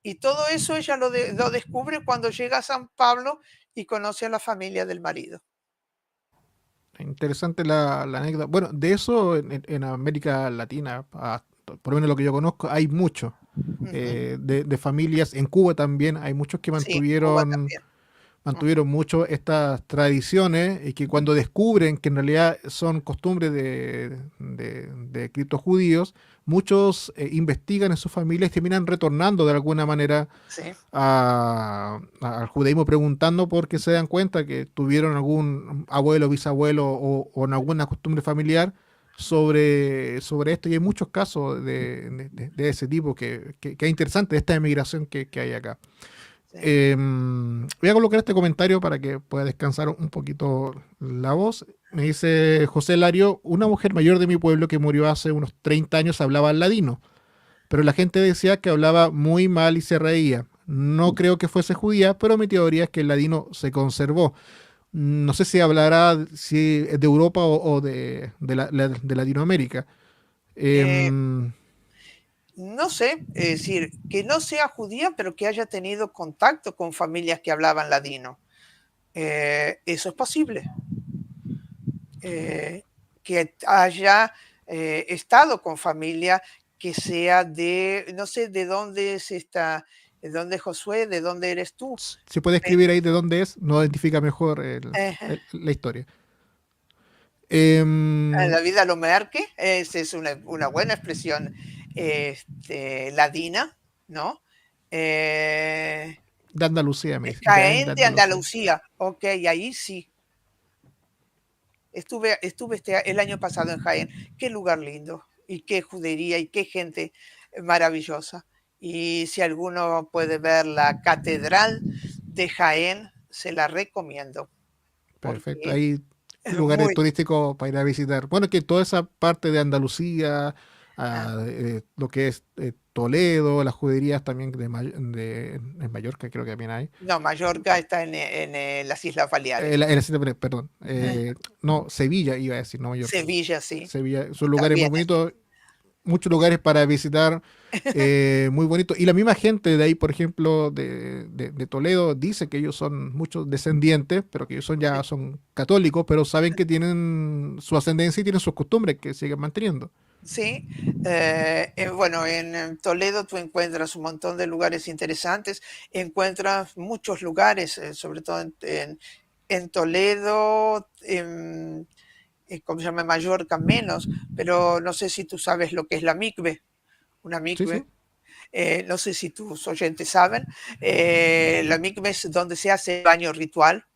Y todo eso ella lo descubre cuando llega a San Pablo y conoce a la familia del marido. Interesante la anécdota. Bueno, de eso en América Latina, por lo menos lo que yo conozco, hay mucho. Ujú. De familias, en Cuba también hay muchos que Sí, Cuba mantuvieron también. Ujú. mantuvieron mucho estas tradiciones y que cuando descubren que en realidad son costumbres de criptojudíos, muchos investigan en sus familias y terminan retornando de alguna manera Sí. al judaísmo preguntando porque se dan cuenta que tuvieron algún abuelo, bisabuelo o en alguna costumbre familiar sobre esto y hay muchos casos de ese tipo que es interesante, esta emigración que hay acá. Sí. Voy a colocar este comentario para que pueda descansar un poquito la voz. Me dice José Lario, una mujer mayor de mi pueblo que murió hace unos 30 años hablaba ladino, pero la gente decía que hablaba muy mal y se reía. No creo que fuese judía, pero mi teoría es que el ladino se conservó. No sé si hablará si es de Europa o de Latinoamérica. Eh, Em, no sé, es decir, que no sea judía, pero que haya tenido contacto con familias que hablaban ladino. Eso es posible. Eh, que haya estado con familia que sea no sé de dónde es de dónde Josué, de dónde eres tú. si puede escribir ahí de dónde es, nos identifica mejor Ajá. la historia. La Em, vida lo merque, esa es una buena expresión ladina, ¿no? Eh, de Andalucía, me dice. Jaén de Jaén de Andalucía. Andalucía, ok, ahí sí. Estuve el año pasado en Jaén. Qué lugar lindo y qué judería y qué gente maravillosa. Y si alguno puede ver la catedral de Jaén, se la recomiendo Perfecto. porque Hay es lugares muy... turísticos para ir a visitar. Bueno, que toda esa parte de Andalucía, ah, lo que es Toledo, las juderías también en Mallorca, creo que también hay. No, Mallorca está en las Islas Baleares. Perdón. No, Sevilla iba a decir, no Mallorca. Sevilla, sí, Sevilla, son lugares muy también es. bonitos, muchos lugares para visitar muy bonitos. Y la misma gente de ahí, por ejemplo, de Toledo, dice que ellos son muchos descendientes, pero que ellos Sí, son católicos, pero saben que tienen su ascendencia y tienen sus costumbres que siguen manteniendo. sí. Bueno, en Toledo tú encuentras un montón de lugares interesantes, encuentras muchos lugares, sobre todo en Toledo, ¿cómo se llama? Mallorca menos, pero no sé si tú sabes lo que es la micve, una Sí, sí. micve. No sé si tus oyentes saben. La micve es donde se hace el baño ritual,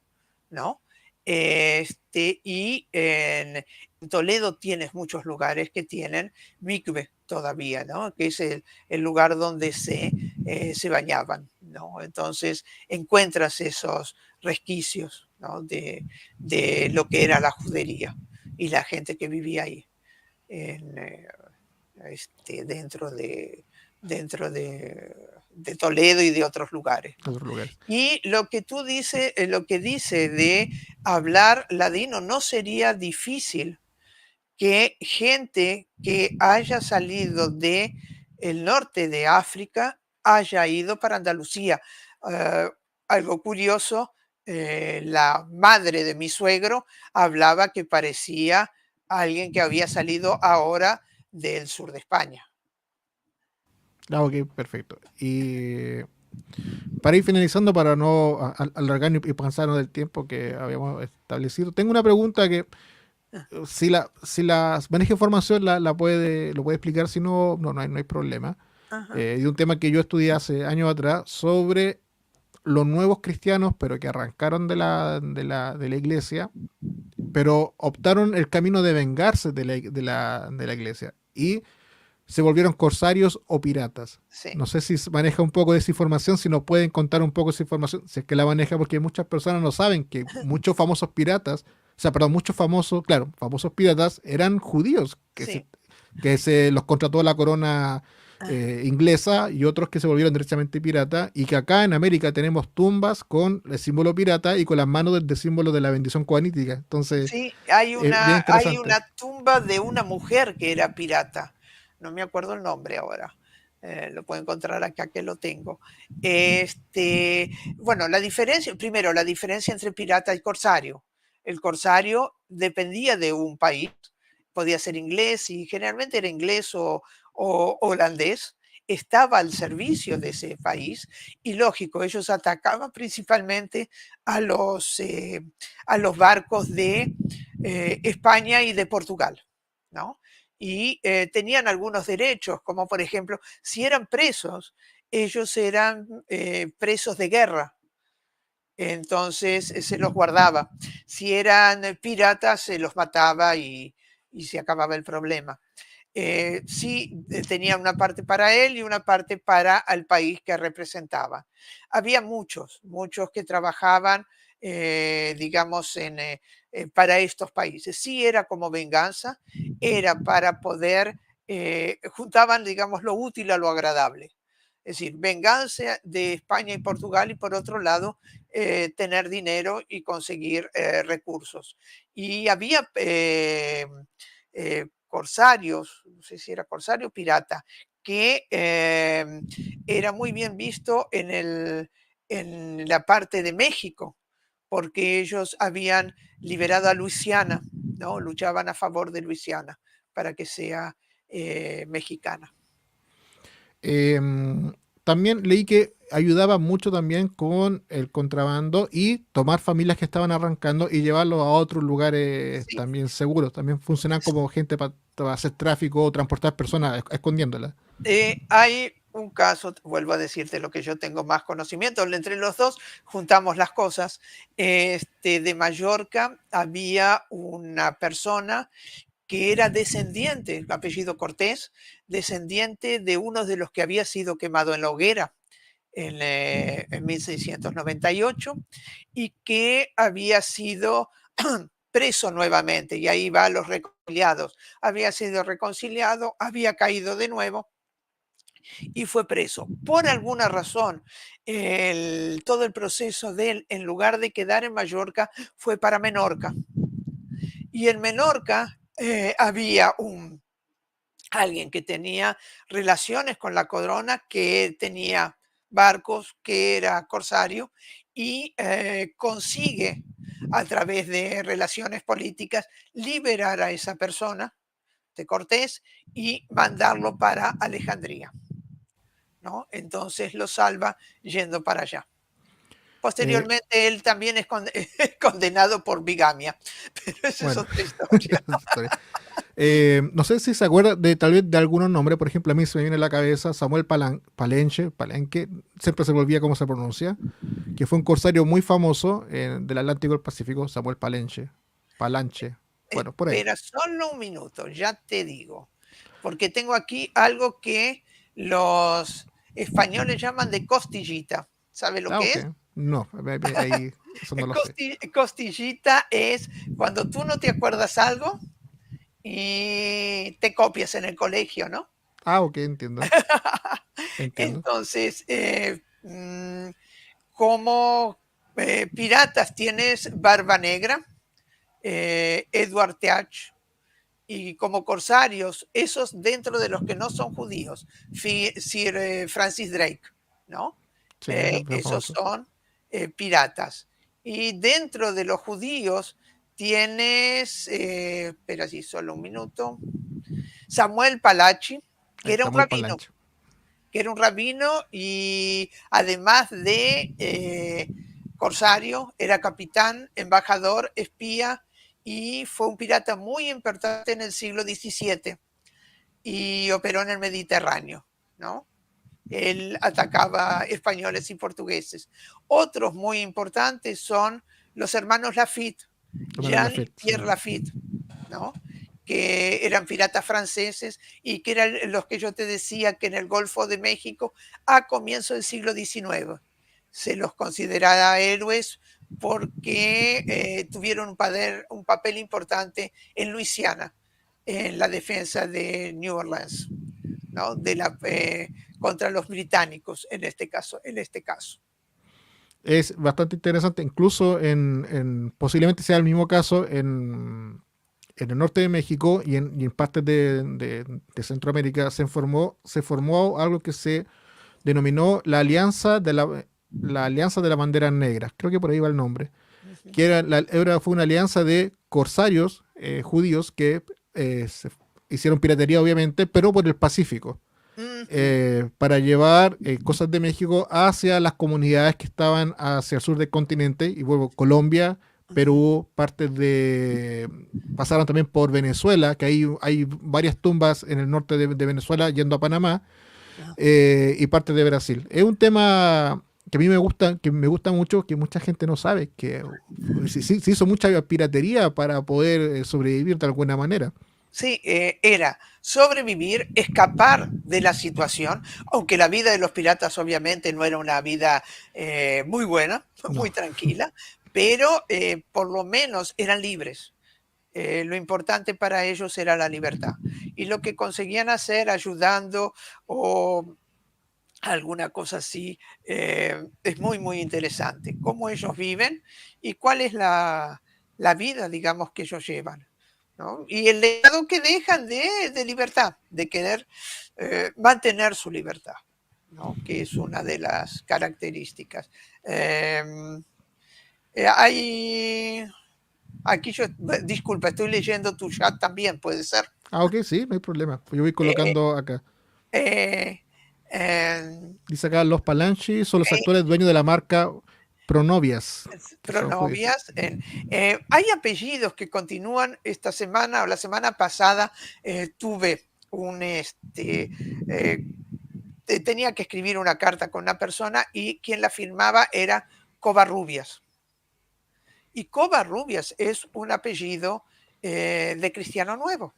¿no? Y en Toledo tienes muchos lugares que tienen mikve todavía, ¿no? Que es el lugar donde se bañaban, ¿no? Entonces encuentras esos resquicios, ¿no? De lo que era la judería y la gente que vivía ahí, en, dentro de Toledo y de otros lugares. Otros lugares. Y lo que tú dices, lo que dice de hablar ladino, no sería difícil que gente que haya salido de el norte de África haya ido para Andalucía. Eh, Algo curioso, la madre de mi suegro hablaba que parecía alguien que había salido ahora del sur de España. Ah, ok, perfecto. Y para ir finalizando, para no alargar y pasarnos del tiempo que habíamos establecido, tengo una pregunta que si la maneja información lo puede explicar, si no, no hay problema. Ajá. De un tema que yo estudié hace años atrás sobre los nuevos cristianos, pero que arrancaron de la iglesia, pero optaron el camino de vengarse de la iglesia. Y se volvieron corsarios o piratas. sí, No sé si maneja un poco de esa información, si nos pueden contar un poco esa información, si es que la maneja, porque muchas personas no saben que muchos famosos piratas, o sea, perdón, muchos famosos, claro, famosos piratas eran judíos, sí. que se los contrató la corona inglesa y otros que se volvieron derechamente piratas, y que acá en América tenemos tumbas con el símbolo pirata y con las manos del símbolo de la bendición coanítica. Entonces, Sí, bien hay interesante. una tumba de una mujer que era pirata. No me acuerdo el nombre ahora. Lo puedo encontrar acá que lo tengo. Bueno, la diferencia, primero, la diferencia entre pirata y corsario. El corsario dependía de un país, podía ser inglés y generalmente era inglés o holandés, estaba al servicio de ese país y lógico, ellos atacaban principalmente a a los barcos de España y de Portugal, ¿no? Y tenían algunos derechos, como por ejemplo, si eran presos, ellos eran presos de guerra, entonces se los guardaba. Si eran piratas, se los mataba y se acababa el problema. Sí, tenía una parte para él y una parte para el país que representaba. Había muchos que trabajaban, digamos, para estos países. Sí era como venganza, era para poder, juntaban, digamos, lo útil a lo agradable. Es decir, venganza de España y Portugal y por otro lado, tener dinero y conseguir recursos. Y había corsarios, no sé si era corsario o pirata, que era muy bien visto en la parte de México, porque ellos habían liberado a Luisiana, ¿no? Luchaban a favor de Luisiana para que sea mexicana. Em, También leí que ayudaba mucho también con el contrabando y tomar familias que estaban arrancando y llevarlos a otros lugares Sí. también seguros. También funcionan como gente para hacer tráfico o transportar personas escondiéndolas. Hay un caso, vuelvo a decirte lo que yo tengo más conocimiento, entre los dos juntamos las cosas. De Mallorca había una persona que era descendiente, apellido Cortés, descendiente de uno de los que había sido quemado en la hoguera en 1698 y que había sido preso nuevamente, y ahí va los reconciliados. Había sido reconciliado, había caído de nuevo y fue preso. Por alguna razón, todo el proceso de él, en lugar de quedar en Mallorca, fue para Menorca. Y en Menorca había alguien que tenía relaciones con la corona, que tenía barcos, que era corsario, y consigue, a través de relaciones políticas, liberar a esa persona de Cortés y mandarlo para Alejandría, ¿no? Entonces lo salva yendo para allá. Eh, Posteriormente él también es condenado por bigamia, pero esa es bueno, otra historia. no sé si se acuerda de tal vez de algunos nombres. Por ejemplo, a mí se me viene a la cabeza Samuel Palenque, siempre se me olvida cómo se pronuncia, que fue un corsario muy famoso del Atlántico y el Pacífico, Samuel Palanche, bueno, por ahí. Espera solo un minuto, ya te digo, porque tengo aquí algo que los españoles llaman de costillita. ¿Sabe lo Ah, que ok. es? No, ahí, eso no lo sé. Costillita es cuando tú no te acuerdas algo y te copias en el colegio, ¿no? Ah, ok, entiendo, entiendo. Entonces, como piratas tienes Barba Negra, Edward Teach, y como corsarios, esos dentro de los que no son judíos, Sir Francis Drake, ¿no? Sí, es bien Esos famoso. son piratas. Y dentro de los judíos tienes, espera así, solo un minuto, Samuel Palachi, que era un Samuel rabino, Palanche. y además de corsario, era capitán, embajador, espía y fue un pirata muy importante en el siglo XVII y operó en el Mediterráneo, ¿no? Él atacaba españoles y portugueses. Otros muy importantes son los hermanos Lafitte, Hermano Jean y Lafette, sí. Pierre Lafitte, ¿no? que eran piratas franceses y que eran los que yo te decía que en el Golfo de México a comienzos del siglo XIX se los consideraba héroes porque tuvieron un papel importante en Luisiana, en la defensa de New Orleans, ¿no? Contra los británicos en este caso. Es bastante interesante, incluso posiblemente sea el mismo caso en el norte de México y en partes de Centroamérica se formó algo que se denominó la Alianza de las Banderas Negras, creo que por ahí va el nombre, que fue una alianza de corsarios judíos que se hicieron piratería obviamente, pero por el Pacífico, para llevar cosas de México hacia las comunidades que estaban hacia el sur del continente, y luego Colombia, Perú, pasaron también por Venezuela, que hay varias tumbas en el norte de Venezuela yendo a Panamá, y parte de Brasil. Es un tema que a mí me gusta mucho, que mucha gente no sabe, que se hizo mucha piratería para poder sobrevivir de alguna manera. Sí, era sobrevivir, escapar de la situación, aunque la vida de los piratas obviamente no era una vida muy buena, No. muy tranquila, pero por lo menos eran libres. Lo importante para ellos era la libertad. Y lo que conseguían hacer ayudando o alguna cosa así, es muy, muy interesante. Cómo ellos viven y cuál es la vida, digamos, que ellos llevan, ¿no? Y el legado que dejan de libertad, de querer mantener su libertad, ¿no? Que es una de las características. Hay aquí disculpa, estoy leyendo tu chat también, puede ser. Ah, ok, sí, no hay problema. Yo voy Eh, colocando acá. eh, eh, Dice acá, los Palanchi son los eh, actuales dueños de la marca Pronovias, que son judíos. Pronovias. Hay apellidos que continúan esta semana o la semana pasada. Tuve tenía que escribir una carta con una persona y quien la firmaba era Covarrubias. Y Covarrubias es un apellido de Cristiano Nuevo,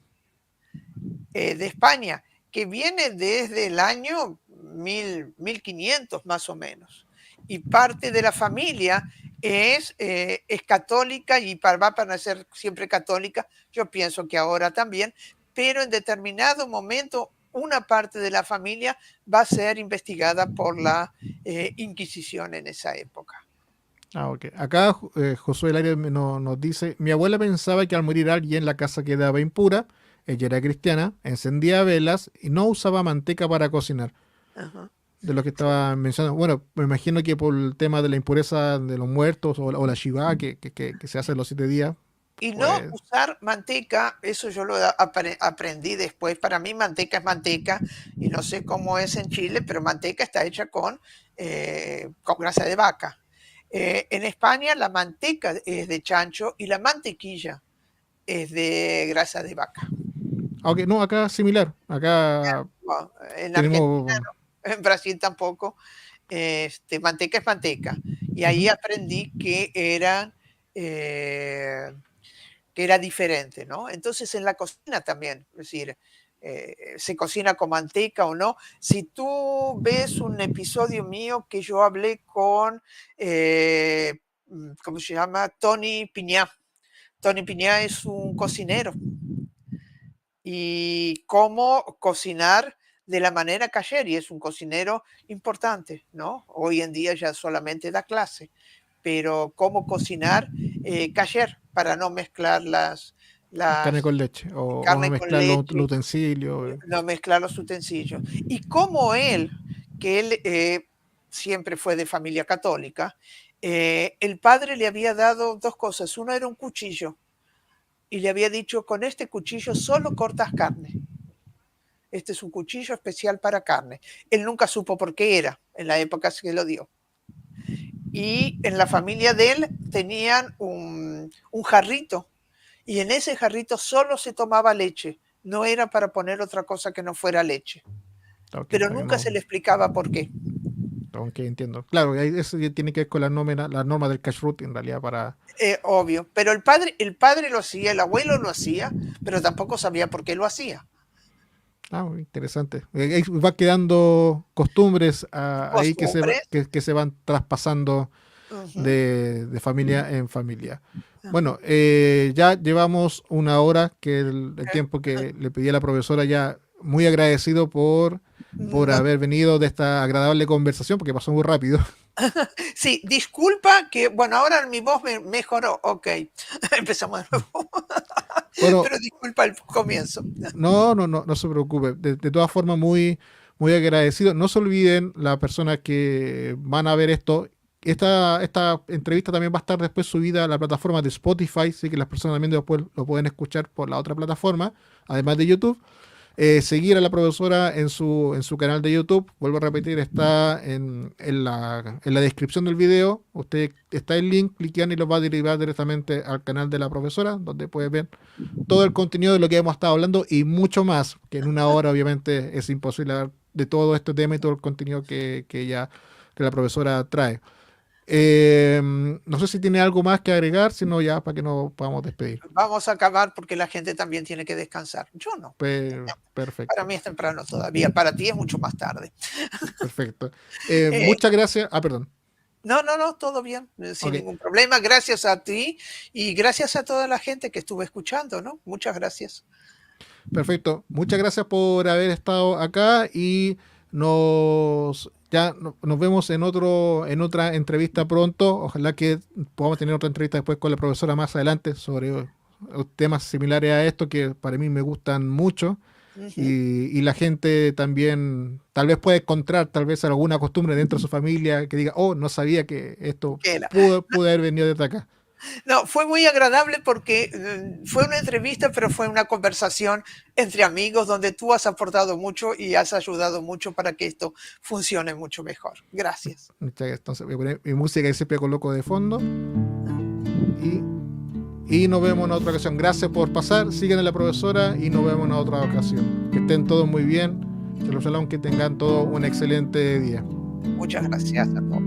de España, que viene desde el año 1500 más o menos. Y parte de la familia es católica y va a permanecer siempre católica, yo pienso que ahora también, pero en determinado momento una parte de la familia va a ser investigada por la Inquisición en esa época. Ah, ok. Acá Josué Lario nos dice, mi abuela pensaba que al morir alguien la casa quedaba impura, ella era cristiana, encendía velas y no usaba manteca para cocinar. Ajá. De lo que estaba mencionando. Bueno, me imagino que por el tema de la impureza de los muertos o la Shiva que se hace en los 7 días, Y no pues... usar manteca, eso yo lo aprendí después. Para mí manteca es manteca y no sé cómo es en Chile, pero manteca está hecha con grasa de vaca. En España la manteca es de chancho y la mantequilla es de grasa de vaca. Aunque no, acá es similar. Acá Bueno, en Argentina, tenemos... no, en Brasil tampoco. Manteca es manteca. Y ahí Ujú. aprendí que era diferente, ¿no? Entonces en la cocina también, es decir, se cocina con manteca o no. Si tú ves un episodio mío que yo hablé con, ¿cómo se llama? Tony Piñá. Tony Piñá es un cocinero y cómo cocinar de la manera kasher, y es un cocinero importante, ¿no? Hoy en día ya solamente da clase, pero cómo cocinar kasher para no mezclar Carne las con leche o no carne con mezclar los leche, utensilios. no mezclar los utensilios. Y cómo que él siempre fue de familia católica, el padre le había dado dos cosas. Uno era un cuchillo y le había dicho, con este cuchillo solo cortas carne. Este es un cuchillo especial para carne. Él nunca supo por qué era en la época que lo dio. Y en la familia de él tenían un jarrito y en ese jarrito solo se tomaba leche. No era para poner otra cosa que no fuera leche. Ok, Pero para que nunca se no... le explicaba por qué. Ok, entiendo. Claro, eso ya tiene que ver con la norma del kashrut en realidad para... Obvio, pero el padre lo hacía, el abuelo lo hacía, pero tampoco sabía por qué lo hacía. Ah, muy interesante. Ahí va quedando costumbres ahí Costumbres. que se van traspasando Ujú. de familia en familia. Ajá. Bueno, ya llevamos una hora, que el tiempo que le pedí a la profesora, ya muy agradecido por No, haber venido de esta agradable conversación, porque pasó muy rápido. sí, disculpa que, bueno, ahora mi voz mejoró, ok, empezamos de nuevo, Bueno, pero disculpa el comienzo. no se preocupe. De todas formas, muy agradecido. No se olviden, las personas que van a ver esto, esta entrevista también va a estar después subida a la plataforma de Spotify, así que las personas también después lo pueden escuchar por la otra plataforma, además de YouTube. Seguir a la profesora en su canal de YouTube. Vuelvo a repetir, está en la descripción del video. Usted está el link, cliquean y lo va a derivar directamente al canal de la profesora, donde puede ver todo el contenido de lo que hemos estado hablando y mucho más, que en una hora obviamente es imposible hablar de todo este tema y todo el contenido que la profesora trae. No sé si tiene algo más que agregar, sino ya para que nos podamos despedir. Vamos a acabar porque la gente también tiene que descansar. Yo no. Para Perfecto, mí es temprano todavía, para ti es mucho más tarde. perfecto. Eh, Muchas gracias. Ah, perdón. no, todo bien, sin Ok, ningún problema. Gracias a ti y gracias a toda la gente que estuvo escuchando, ¿no? Muchas gracias. perfecto. Muchas gracias por haber estado acá y nos vemos en otra entrevista pronto. Ojalá que podamos tener otra entrevista después con la profesora más adelante sobre temas similares a esto que para mí me gustan mucho. Ujú. Y la gente también tal vez puede encontrar tal vez alguna costumbre dentro de su familia que diga, oh, no sabía que esto Que era. pudo haber venido desde acá. No, fue muy agradable porque fue una entrevista, pero fue una conversación entre amigos donde tú has aportado mucho y has ayudado mucho para que esto funcione mucho mejor. Gracias. Entonces voy a poner mi música que siempre coloco de fondo y, y nos vemos en otra ocasión. Gracias por pasar, sigan a la profesora y nos vemos en otra ocasión. Que estén todos muy bien, que tengan todos un excelente día. Muchas gracias a todos.